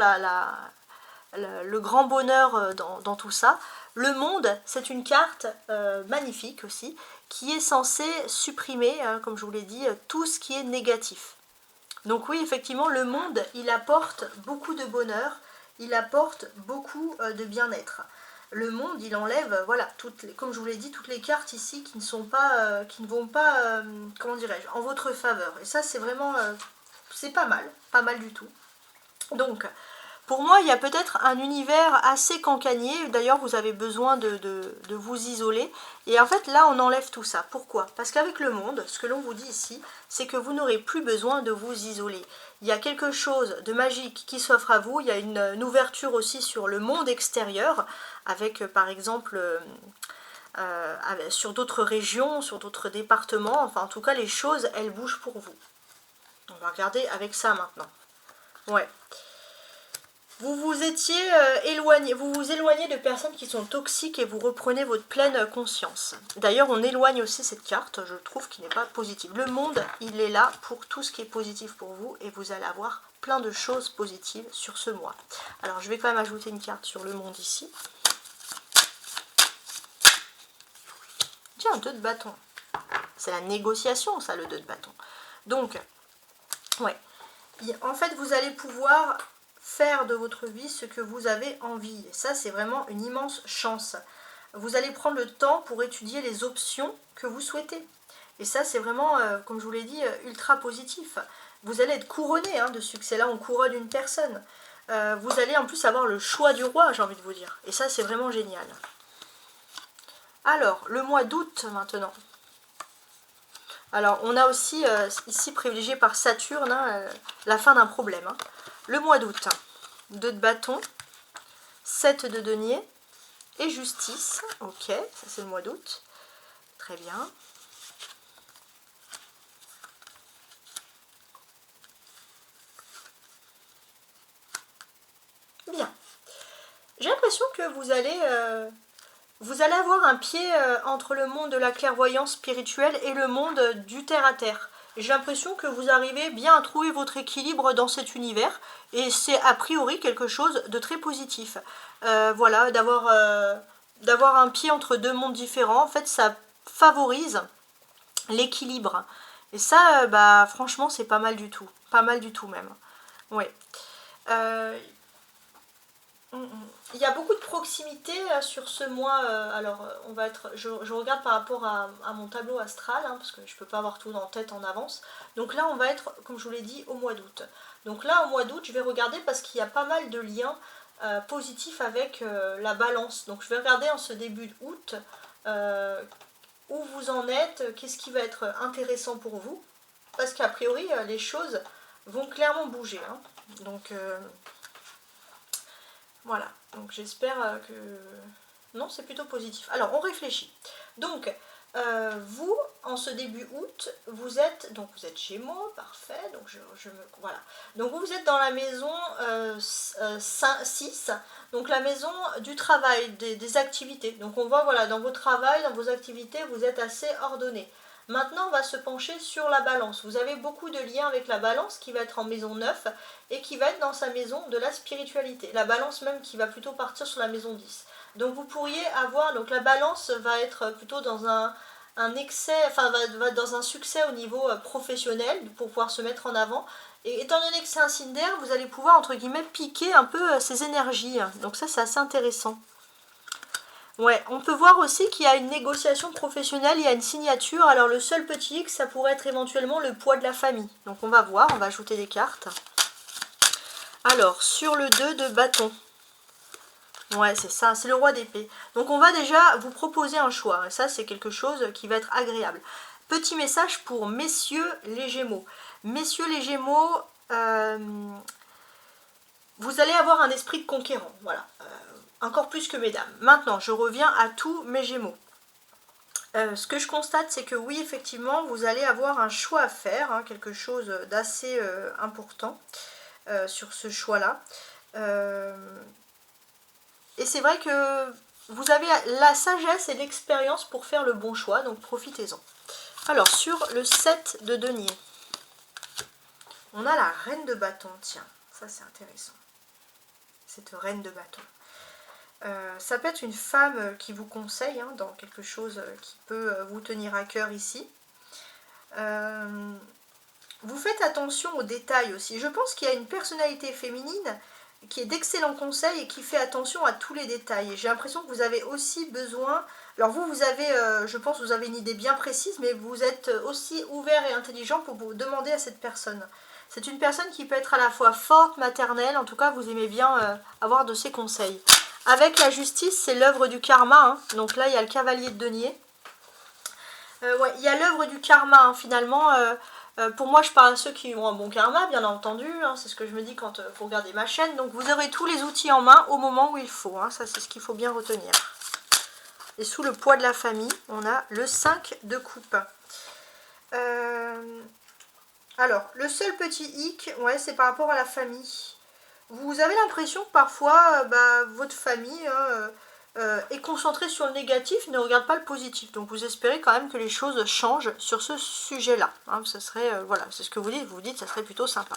le grand bonheur dans tout ça. Le monde, c'est une carte magnifique aussi, qui est censée supprimer, hein, comme je vous l'ai dit, tout ce qui est négatif. Donc oui, effectivement, le monde, il apporte beaucoup de bonheur, il apporte beaucoup de bien-être. Le monde, il enlève, voilà, comme je vous l'ai dit, toutes les cartes ici qui ne vont pas, comment dirais-je, en votre faveur. Et ça, c'est vraiment, c'est pas mal du tout. Donc, pour moi, il y a peut-être un univers assez cancanier. D'ailleurs, vous avez besoin de vous isoler. Et en fait, là, on enlève tout ça. Pourquoi? Parce qu'avec le monde, ce que l'on vous dit ici, c'est que vous n'aurez plus besoin de vous isoler. Il y a quelque chose de magique qui s'offre à vous. Il y a une ouverture aussi sur le monde extérieur, avec, par exemple, sur d'autres régions, sur d'autres départements. Enfin, en tout cas, les choses, elles bougent pour vous. On va regarder avec ça maintenant. Ouais. Vous vous étiez éloigné, vous vous éloignez de personnes qui sont toxiques et vous reprenez votre pleine conscience. D'ailleurs, on éloigne aussi cette carte, je trouve, qui n'est pas positive. Le monde, il est là pour tout ce qui est positif pour vous et vous allez avoir plein de choses positives sur ce mois. Alors, je vais quand même ajouter une carte sur le monde ici. Tiens, 2 de bâton. C'est la négociation, ça, le 2 de bâton. Donc, ouais. En fait, vous allez pouvoir faire de votre vie ce que vous avez envie. Et ça, c'est vraiment une immense chance. Vous allez prendre le temps pour étudier les options que vous souhaitez. Et ça, c'est vraiment, comme je vous l'ai dit, ultra positif. Vous allez être couronné hein, de succès. Là, on couronne une personne. Vous allez en plus avoir le choix du roi, j'ai envie de vous dire. Et ça, c'est vraiment génial. Alors, le mois d'août maintenant. Alors, on a aussi, ici, privilégié par Saturne, hein, la fin d'un problème. Hein. Le mois d'août, 2 de bâton, 7 de denier et justice. Ok, ça c'est le mois d'août. Très bien. Bien. J'ai l'impression que vous allez avoir un pied entre le monde de la clairvoyance spirituelle et le monde du terre-à-terre. J'ai l'impression que vous arrivez bien à trouver votre équilibre dans cet univers et c'est a priori quelque chose de très positif. Voilà, d'avoir un pied entre 2 mondes différents, en fait ça favorise l'équilibre. Et ça, bah franchement c'est pas mal du tout même. Ouais. Il y a beaucoup de proximité sur ce mois. Alors, on va être. Je regarde par rapport à mon tableau astral, hein, parce que je ne peux pas avoir tout en tête en avance. Donc là, on va être, comme je vous l'ai dit, au mois d'août. Donc là, au mois d'août, je vais regarder parce qu'il y a pas mal de liens positifs avec la balance. Donc je vais regarder en ce début d'août où vous en êtes, qu'est-ce qui va être intéressant pour vous. Parce qu'a priori, les choses vont clairement bouger. Hein. Donc. Voilà, donc j'espère que... Non, c'est plutôt positif. Alors, on réfléchit. Donc, vous, en ce début août, vous êtes Gémeaux, parfait. Donc, voilà. Donc, vous êtes dans la maison 6, donc la maison du travail, des activités. Donc, on voit, voilà, dans vos travails, dans vos activités, vous êtes assez ordonné. Maintenant, on va se pencher sur la balance. Vous avez beaucoup de liens avec la balance qui va être en maison 9 et qui va être dans sa maison de la spiritualité. La balance même qui va plutôt partir sur la maison 10. Donc vous pourriez avoir, donc la balance va être plutôt dans un excès, enfin va dans un succès au niveau professionnel pour pouvoir se mettre en avant. Et étant donné que c'est un signe d'air, vous allez pouvoir entre guillemets piquer un peu ses énergies. Donc ça c'est assez intéressant. Ouais, on peut voir aussi qu'il y a une négociation professionnelle, il y a une signature. Alors le seul petit X, ça pourrait être éventuellement le poids de la famille. Donc on va voir, on va ajouter des cartes. Alors, sur le 2 de bâton. Ouais, c'est ça, c'est le roi d'épée. Donc on va déjà vous proposer un choix. Et ça, c'est quelque chose qui va être agréable. Petit message pour messieurs les Gémeaux. Messieurs les Gémeaux, vous allez avoir un esprit de conquérant. Voilà. Encore plus que mesdames. Maintenant, je reviens à tous mes Gémeaux. Ce que je constate, c'est que oui, effectivement, vous allez avoir un choix à faire, hein, quelque chose d'assez important sur ce choix-là. Et c'est vrai que vous avez la sagesse et l'expérience pour faire le bon choix, donc profitez-en. Alors, sur le 7 de denier, on a la reine de bâton. Tiens, ça c'est intéressant. Cette reine de bâton. Ça peut être une femme qui vous conseille hein, dans quelque chose qui peut vous tenir à cœur ici. Vous faites attention aux détails aussi. Je pense qu'il y a une personnalité féminine qui est d'excellents conseils et qui fait attention à tous les détails. J'ai l'impression que vous avez aussi besoin... Alors vous avez, je pense que vous avez une idée bien précise, mais vous êtes aussi ouvert et intelligent pour vous demander à cette personne. C'est une personne qui peut être à la fois forte, maternelle, en tout cas vous aimez bien avoir de ses conseils. Avec la justice, c'est l'œuvre du karma, hein. Donc là il y a le cavalier de denier. Ouais, il y a l'œuvre du karma, hein, finalement... pour moi, je parle à ceux qui ont un bon karma, bien entendu, hein, c'est ce que je me dis quand vous regardez ma chaîne. Donc vous aurez tous les outils en main au moment où il faut, hein, ça c'est ce qu'il faut bien retenir. Et sous le poids de la famille, on a le 5 de coupe. Alors, le seul petit hic, ouais, c'est par rapport à la famille. Vous avez l'impression que parfois, votre famille... est concentré sur le négatif, ne regarde pas le positif. Donc vous espérez quand même que les choses changent sur ce sujet-là. Hein, ça serait, voilà, c'est ce que vous dites, ça serait plutôt sympa.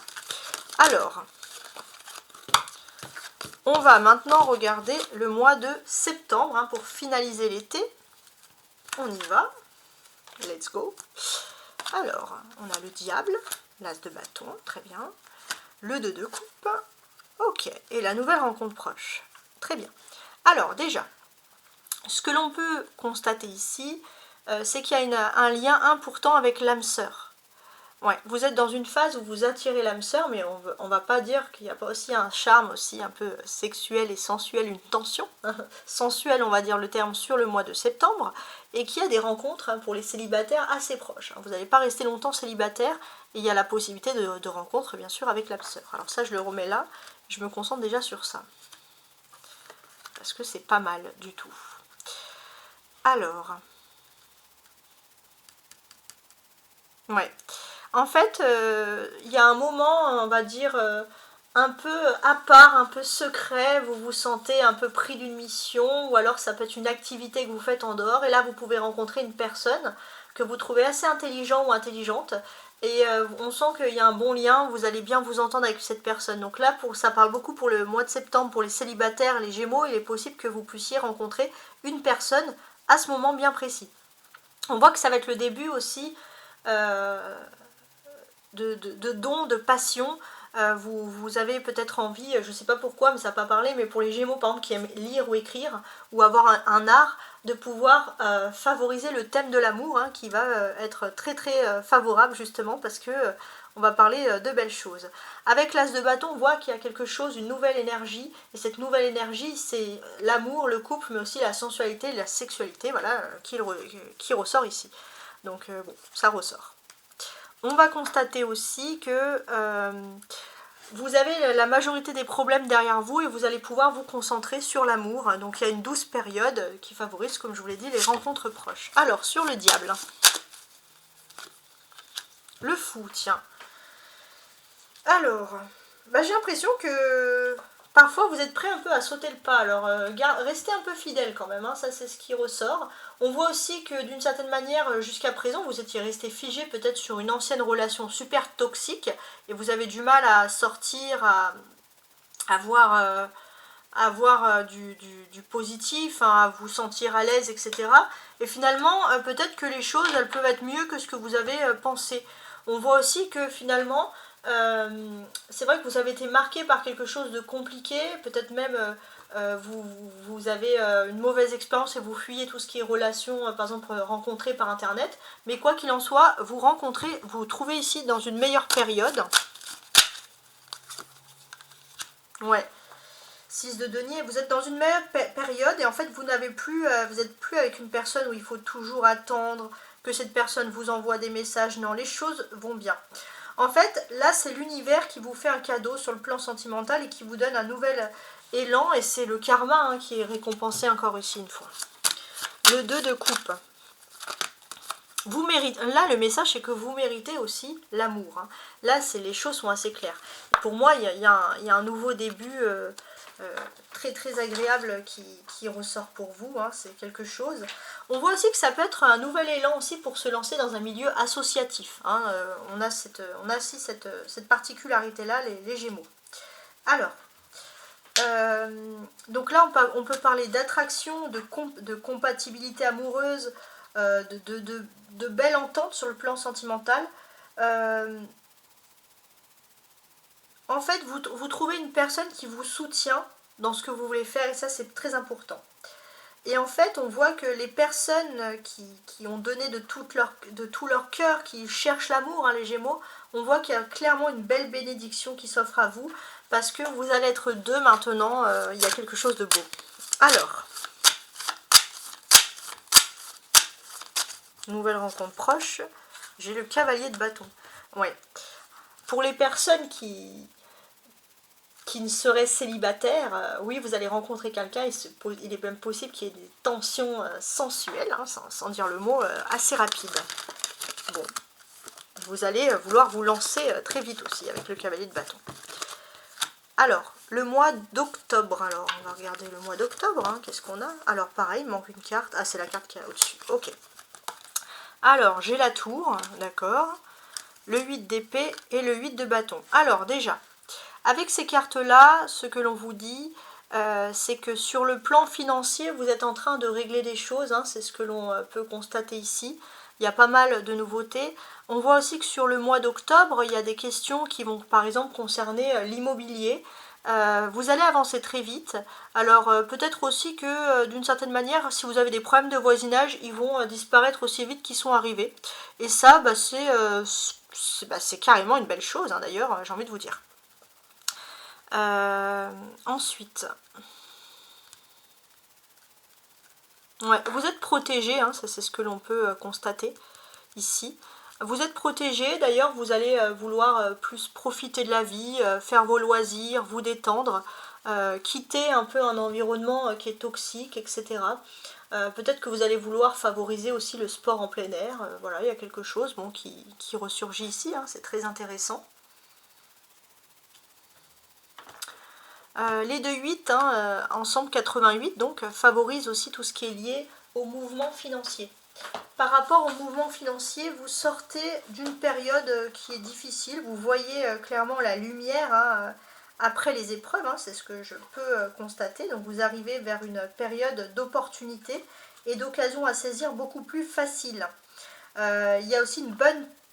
Alors, on va maintenant regarder le mois de septembre hein, pour finaliser l'été. On y va. Let's go. Alors, on a le diable, l'as de bâton, très bien. Le 2 de coupe. Ok, et la nouvelle rencontre proche. Très bien. Alors déjà, ce que l'on peut constater ici, c'est qu'il y a un lien important avec l'âme sœur. Ouais, vous êtes dans une phase où vous attirez l'âme sœur, mais on va pas dire qu'il n'y a pas aussi un charme aussi un peu sexuel et sensuel, une tension sensuelle, on va dire le terme, sur le mois de septembre, et qu'il y a des rencontres hein, pour les célibataires assez proches. Vous n'allez pas rester longtemps célibataire, et il y a la possibilité de rencontres bien sûr avec l'âme sœur. Alors ça je le remets là, je me concentre déjà sur ça. Parce que c'est pas mal du tout. Alors, ouais, en fait, il y a un moment, on va dire, un peu à part, un peu secret, vous vous sentez un peu pris d'une mission, ou alors ça peut être une activité que vous faites en dehors, et là vous pouvez rencontrer une personne que vous trouvez assez intelligent ou intelligente, et on sent qu'il y a un bon lien, vous allez bien vous entendre avec cette personne. Donc là, ça parle beaucoup pour le mois de septembre, pour les célibataires, les Gémeaux, il est possible que vous puissiez rencontrer une personne à ce moment bien précis. On voit que ça va être le début aussi de dons, de passion. Vous avez peut-être envie, je ne sais pas pourquoi, mais ça n'a pas parlé, mais pour les Gémeaux par exemple qui aiment lire ou écrire, ou avoir un art, de pouvoir favoriser le thème de l'amour, hein, qui va être très très favorable justement, parce que on va parler de belles choses. Avec l'as de bâton, on voit qu'il y a quelque chose, une nouvelle énergie, et cette nouvelle énergie, c'est l'amour, le couple, mais aussi la sensualité, la sexualité, voilà, qui ressort ici. Donc bon, ça ressort. On va constater aussi que vous avez la majorité des problèmes derrière vous et vous allez pouvoir vous concentrer sur l'amour. Donc il y a une douce période qui favorise, comme je vous l'ai dit, les rencontres proches. Alors, sur le diable. Le fou, tiens. Alors, j'ai l'impression que parfois vous êtes prêt un peu à sauter le pas. Alors, restez un peu fidèle quand même, hein, ça c'est ce qui ressort. On voit aussi que d'une certaine manière, jusqu'à présent, vous étiez resté figé peut-être sur une ancienne relation super toxique et vous avez du mal à sortir, à voir avoir du positif, hein, à vous sentir à l'aise, etc. Et finalement, peut-être que les choses, elles peuvent être mieux que ce que vous avez pensé. On voit aussi que finalement, c'est vrai que vous avez été marqué par quelque chose de compliqué, peut-être même vous avez une mauvaise expérience et vous fuyez tout ce qui est relations, par exemple rencontrées par internet, mais quoi qu'il en soit, vous trouvez ici dans une meilleure période. Ouais. 6 de denier, vous êtes dans une meilleure période et en fait vous n'avez plus, vous n'êtes plus avec une personne où il faut toujours attendre que cette personne vous envoie des messages. Non, les choses vont bien. En fait, là c'est l'univers qui vous fait un cadeau sur le plan sentimental et qui vous donne un nouvel élan et c'est le karma, hein, qui est récompensé encore ici une fois. Le 2 de coupe. Vous méritez, là le message c'est que vous méritez aussi l'amour, hein. Là les choses sont assez claires. Pour moi il y a un nouveau début très très agréable qui ressort pour vous, hein, c'est quelque chose. On voit aussi que ça peut être un nouvel élan aussi pour se lancer dans un milieu associatif, hein. On a aussi cette particularité là, les Gémeaux. Alors, donc là on peut parler d'attraction, de compatibilité amoureuse, de belle entente sur le plan sentimental. En fait, vous trouvez une personne qui vous soutient dans ce que vous voulez faire et ça c'est très important. Et en fait, on voit que les personnes qui ont donné de tout leur cœur, qui cherchent l'amour, hein, les Gémeaux, on voit qu'il y a clairement une belle bénédiction qui s'offre à vous parce que vous allez être deux maintenant, il y a quelque chose de beau. Alors, nouvelle rencontre proche, j'ai le cavalier de bâton. Ouais. Pour les personnes qui ne seraient célibataires, oui, vous allez rencontrer quelqu'un, il est même possible qu'il y ait des tensions sensuelles, hein, sans dire le mot, assez rapides. Bon, vous allez vouloir vous lancer très vite aussi avec le cavalier de bâton. Alors, le mois d'octobre, alors on va regarder le mois d'octobre, hein, qu'est-ce qu'on a? Alors pareil, il manque une carte, ah c'est la carte qui est au-dessus, ok. Alors, j'ai la tour, d'accord, le 8 d'épée et le 8 de bâton. Alors déjà, avec ces cartes-là, ce que l'on vous dit, c'est que sur le plan financier, vous êtes en train de régler des choses, hein, c'est ce que l'on peut constater ici. Il y a pas mal de nouveautés. On voit aussi que sur le mois d'octobre, il y a des questions qui vont par exemple concerner l'immobilier. Vous allez avancer très vite. Alors peut-être aussi que d'une certaine manière, si vous avez des problèmes de voisinage, ils vont disparaître aussi vite qu'ils sont arrivés. Et ça, bah, c'est carrément une belle chose, hein, d'ailleurs, j'ai envie de vous dire. Ensuite, ouais, vous êtes protégé, hein, ça c'est ce que l'on peut constater ici. Vous êtes protégé, d'ailleurs vous allez vouloir plus profiter de la vie, faire vos loisirs, vous détendre, quitter un peu un environnement qui est toxique, etc. Peut-être que vous allez vouloir favoriser aussi le sport en plein air, voilà, il y a quelque chose bon, qui ressurgit ici, hein, c'est très intéressant. Les 2-8, hein, ensemble 88, donc favorisent aussi tout ce qui est lié au mouvement financier. Par rapport au mouvement financier, vous sortez d'une période qui est difficile, vous voyez clairement la lumière, hein, après les épreuves, hein, c'est ce que je peux constater. Donc vous arrivez vers une période d'opportunité et d'occasion à saisir beaucoup plus facile. Il y a aussi une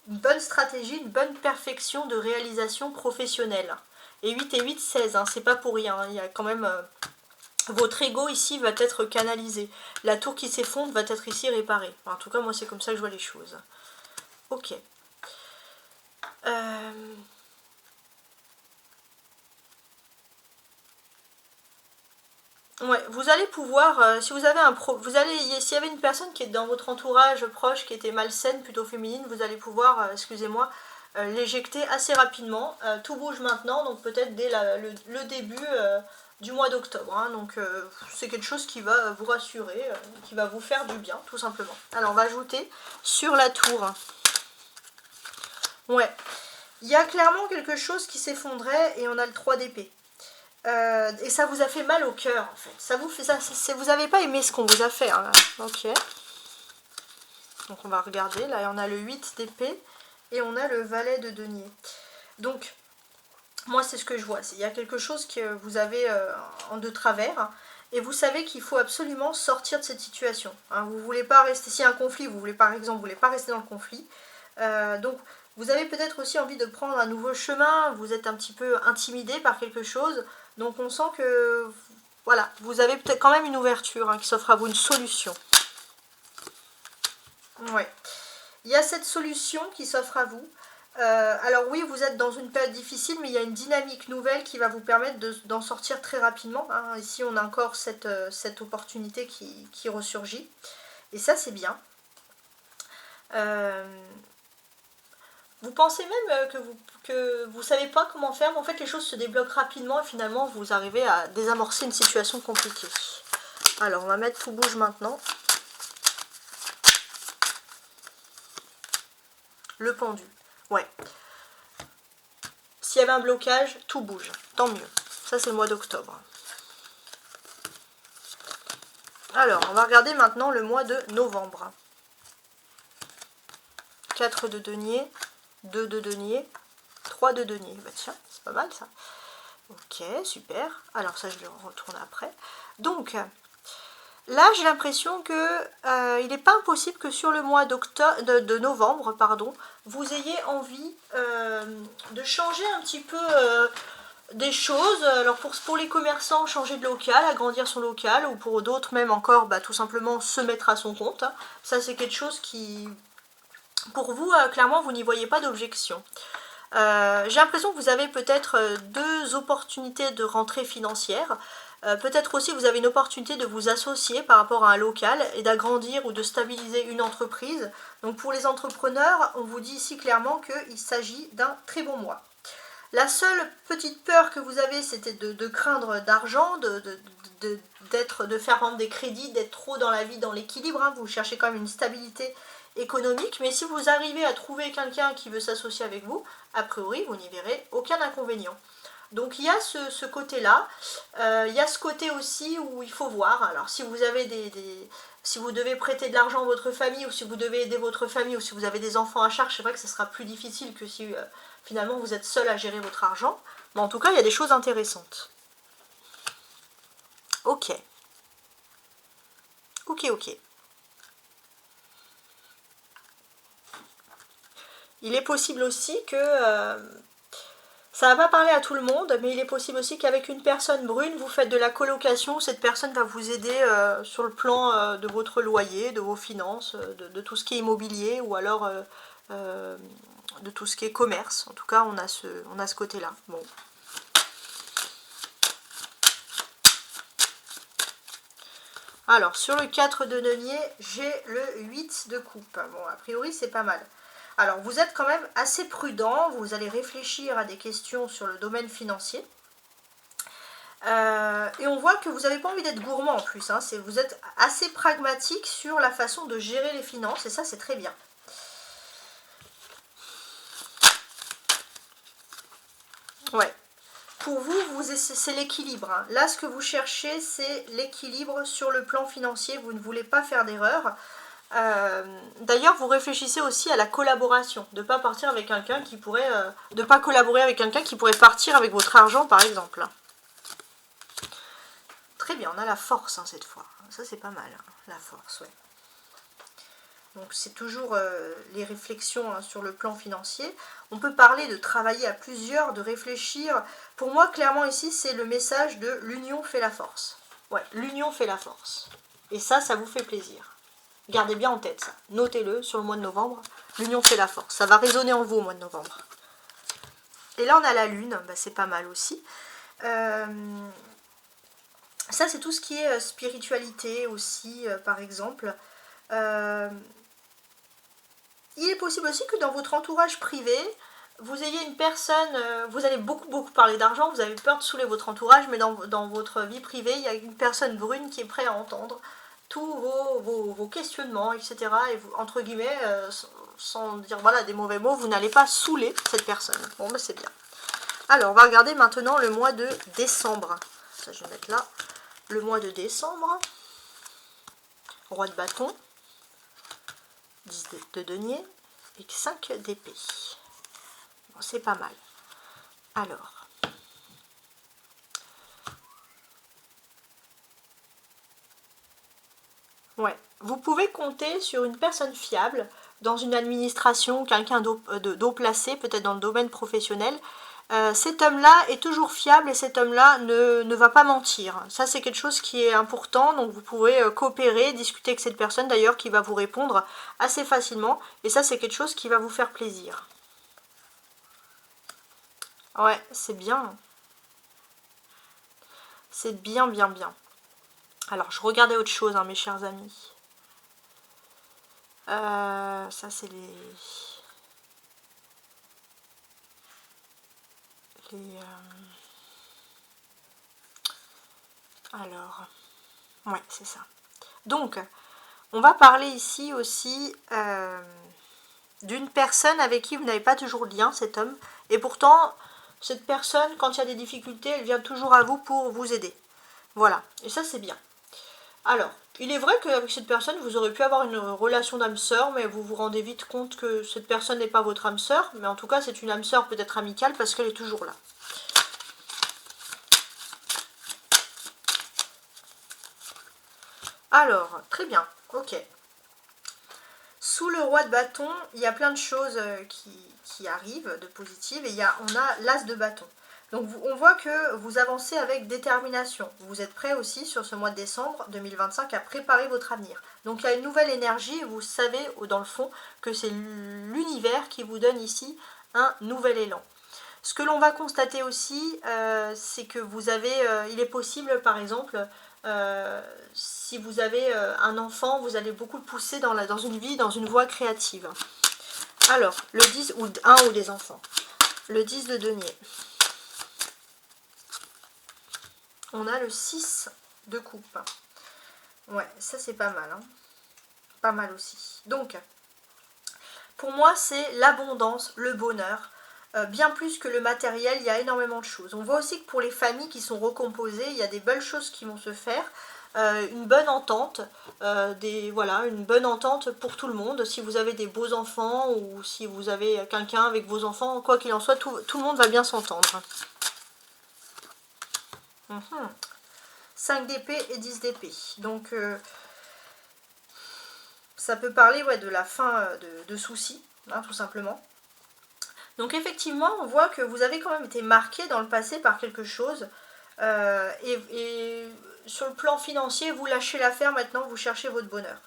bonne stratégie, une bonne perfection de réalisation professionnelle. Et 8 et 8, 16, hein, c'est pas pour rien, hein, il y a quand même... votre ego ici va être canalisé. La tour qui s'effondre va être ici réparée. En tout cas, moi c'est comme ça que je vois les choses. Ok. Ouais, vous allez pouvoir, si vous avez s'il y avait une personne qui est dans votre entourage proche, qui était malsaine, plutôt féminine, vous allez pouvoir, excusez-moi, l'éjecter assez rapidement. Tout bouge maintenant, donc peut-être dès le début du mois d'octobre, hein. Donc c'est quelque chose qui va vous rassurer, qui va vous faire du bien, tout simplement. Alors on va ajouter sur la tour. Ouais, il y a clairement quelque chose qui s'effondrait et on a le 3 d'épée. Et ça vous a fait mal au cœur en fait. Vous n'avez pas aimé ce qu'on vous a fait, hein. Ok. Donc on va regarder, là on a le 8 d'épée et on a le valet de denier. Donc Moi, c'est ce que je vois. Il y a quelque chose que vous avez en de travers. Et vous savez qu'il faut absolument sortir de cette situation. Hein. Vous ne voulez pas rester, s'il y a un conflit, vous voulez par exemple, vous voulez pas rester dans le conflit. Donc vous avez peut-être aussi envie de prendre un nouveau chemin, vous êtes un petit peu intimidé par quelque chose. Donc on sent que, voilà, vous avez peut-être quand même une ouverture hein, qui s'offre à vous, une solution. Ouais. Il y a cette solution qui s'offre à vous. Alors oui, vous êtes dans une période difficile, mais il y a une dynamique nouvelle qui va vous permettre d'en sortir très rapidement. Hein. Ici, on a encore cette opportunité qui ressurgit. Et ça, c'est bien. Vous pensez même que vous savez pas comment faire, mais en fait, les choses se débloquent rapidement et finalement, vous arrivez à désamorcer une situation compliquée. Alors, on va mettre tout bouge maintenant. Le pendu. Ouais. S'il y avait un blocage, tout bouge. Tant mieux. Ça, c'est le mois d'octobre. Alors, on va regarder maintenant le mois de novembre. 4 de denier, 2 de denier, 3 de denier. Bah tiens, c'est pas mal ça. Ok, super. Alors ça, je le retourne après. Donc, là, j'ai l'impression que il n'est pas impossible que sur le mois de novembre, pardon, vous ayez envie de changer un petit peu des choses. Alors pour les commerçants, changer de local, agrandir son local, ou pour d'autres même encore, bah, tout simplement se mettre à son compte. Ça, c'est quelque chose qui, pour vous, clairement, vous n'y voyez pas d'objection. J'ai l'impression que vous avez peut-être deux opportunités de rentrée financière. Peut-être aussi vous avez une opportunité de vous associer par rapport à un local et d'agrandir ou de stabiliser une entreprise. Donc pour les entrepreneurs, on vous dit ici clairement qu'il s'agit d'un très bon mois. La seule petite peur que vous avez, c'était de craindre d'argent, de faire prendre des crédits, d'être trop dans la vie, dans l'équilibre. Hein. Vous cherchez quand même une stabilité économique, mais si vous arrivez à trouver quelqu'un qui veut s'associer avec vous, a priori, vous n'y verrez aucun inconvénient. Donc il y a ce côté-là. Il y a ce côté aussi où il faut voir. Alors si vous avez si vous devez prêter de l'argent à votre famille, ou si vous devez aider votre famille, ou si vous avez des enfants à charge, c'est vrai que ce sera plus difficile que si finalement vous êtes seul à gérer votre argent. Mais en tout cas, il y a des choses intéressantes. Ok. Ok. Il est possible aussi que ça va pas parler à tout le monde, mais il est possible aussi qu'avec une personne brune, vous faites de la colocation. Cette personne va vous aider sur le plan de votre loyer, de vos finances, de tout ce qui est immobilier, ou alors de tout ce qui est commerce. En tout cas, on a ce côté-là. Bon. Alors, sur le 4 de denier, j'ai le 8 de coupe. Bon, a priori, c'est pas mal. Alors, vous êtes quand même assez prudent, vous allez réfléchir à des questions sur le domaine financier. Et on voit que vous n'avez pas envie d'être gourmand en plus. Hein. Vous êtes assez pragmatique sur la façon de gérer les finances, et ça, c'est très bien. Ouais. Pour vous, c'est l'équilibre. Hein. Là, ce que vous cherchez, c'est l'équilibre sur le plan financier. Vous ne voulez pas faire d'erreur. D'ailleurs, vous réfléchissez aussi à la collaboration, de ne pas partir avec quelqu'un qui pourrait, de pas collaborer avec quelqu'un qui pourrait partir avec votre argent, par exemple. Très bien, on a la force hein, cette fois. Ça, c'est pas mal, hein, la force, ouais. Donc, c'est toujours les réflexions hein, sur le plan financier. On peut parler de travailler à plusieurs, de réfléchir. Pour moi, clairement, ici, c'est le message de l'union fait la force. Ouais, l'union fait la force. Et ça vous fait plaisir. Gardez bien en tête ça. Notez-le sur le mois de novembre. L'union fait la force. Ça va résonner en vous au mois de novembre. Et là, on a la lune. Bah, c'est pas mal aussi. Ça, c'est tout ce qui est spiritualité aussi, par exemple. Il est possible aussi que dans votre entourage privé, vous ayez une personne, vous allez beaucoup parler d'argent, vous avez peur de saouler votre entourage, mais dans votre vie privée, il y a une personne brune qui est prête à entendre tous vos questionnements, etc. Et vous, entre guillemets, sans dire voilà des mauvais mots, vous n'allez pas saouler cette personne. Bon, ben c'est bien. Alors, on va regarder maintenant le mois de décembre. Ça, je vais mettre là. Le mois de décembre. Roi de bâton. 10 de denier. Et 5 d'épée. Bon, c'est pas mal. Alors, Ouais. Vous pouvez compter sur une personne fiable dans une administration, quelqu'un d'eau placé, peut-être dans le domaine professionnel. Cet homme-là est toujours fiable et cet homme-là ne va pas mentir. Ça, c'est quelque chose qui est important, donc vous pouvez coopérer, discuter avec cette personne d'ailleurs qui va vous répondre assez facilement. Et ça, c'est quelque chose qui va vous faire plaisir. Ouais, c'est bien. C'est bien, bien, bien. Alors, je regardais autre chose, hein, mes chers amis. Ça, c'est alors, ouais, c'est ça. Donc, on va parler ici aussi d'une personne avec qui vous n'avez pas toujours de lien, cet homme. Et pourtant, cette personne, quand il y a des difficultés, elle vient toujours à vous pour vous aider. Voilà, et ça, c'est bien. Alors, il est vrai qu'avec cette personne, vous aurez pu avoir une relation d'âme sœur, mais vous vous rendez vite compte que cette personne n'est pas votre âme sœur. Mais en tout cas, c'est une âme sœur peut-être amicale parce qu'elle est toujours là. Alors, très bien, ok. Sous le roi de bâton, il y a plein de choses qui arrivent de positives et on a l'as de bâton. Donc on voit que vous avancez avec détermination. Vous êtes prêt aussi sur ce mois de décembre 2025 à préparer votre avenir. Donc il y a une nouvelle énergie et vous savez dans le fond que c'est l'univers qui vous donne ici un nouvel élan. Ce que l'on va constater aussi, c'est que il est possible par exemple, si vous avez un enfant, vous allez beaucoup le pousser dans une vie, dans une voie créative. Alors, le 10, ou des enfants. Le 10 de denier. On a le 6 de coupe. Ouais, ça c'est pas mal. Hein. Pas mal aussi. Donc, pour moi, c'est l'abondance, le bonheur. Bien plus que le matériel, il y a énormément de choses. On voit aussi que pour les familles qui sont recomposées, il y a des belles choses qui vont se faire. Une bonne entente, voilà, une bonne entente pour tout le monde. Si vous avez des beaux enfants ou si vous avez quelqu'un avec vos enfants, quoi qu'il en soit, tout le monde va bien s'entendre. 5 d'épée et 10 d'épée. Donc, ça peut parler de la fin de soucis, hein, tout simplement. Donc effectivement, on voit que vous avez quand même été marqué dans le passé par quelque chose. Et sur le plan financier, vous lâchez l'affaire maintenant, vous cherchez votre bonheur.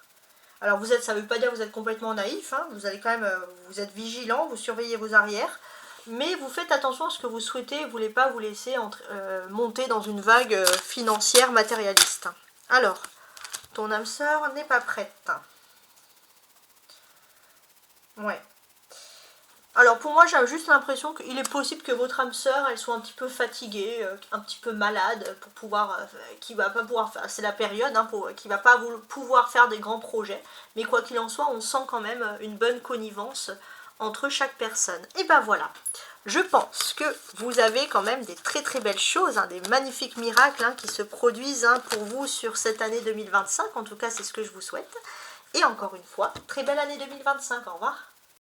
Alors ça ne veut pas dire que vous êtes complètement naïf, hein, vous allez quand même, vous êtes vigilant, vous surveillez vos arrières, mais vous faites attention à ce que vous souhaitez, vous ne voulez pas vous laisser monter dans une vague financière matérialiste. Alors, ton âme sœur n'est pas prête. Ouais. Alors pour moi, j'ai juste l'impression qu'il est possible que votre âme sœur, elle soit un petit peu fatiguée, un petit peu malade, pour pouvoir, qui va pas pouvoir faire, c'est la période, hein, qui va pas pouvoir faire des grands projets. Mais quoi qu'il en soit, on sent quand même une bonne connivence entre chaque personne. Et ben voilà, je pense que vous avez quand même des très très belles choses, hein, des magnifiques miracles hein, qui se produisent hein, pour vous sur cette année 2025. En tout cas, c'est ce que je vous souhaite. Et encore une fois, très belle année 2025. Au revoir.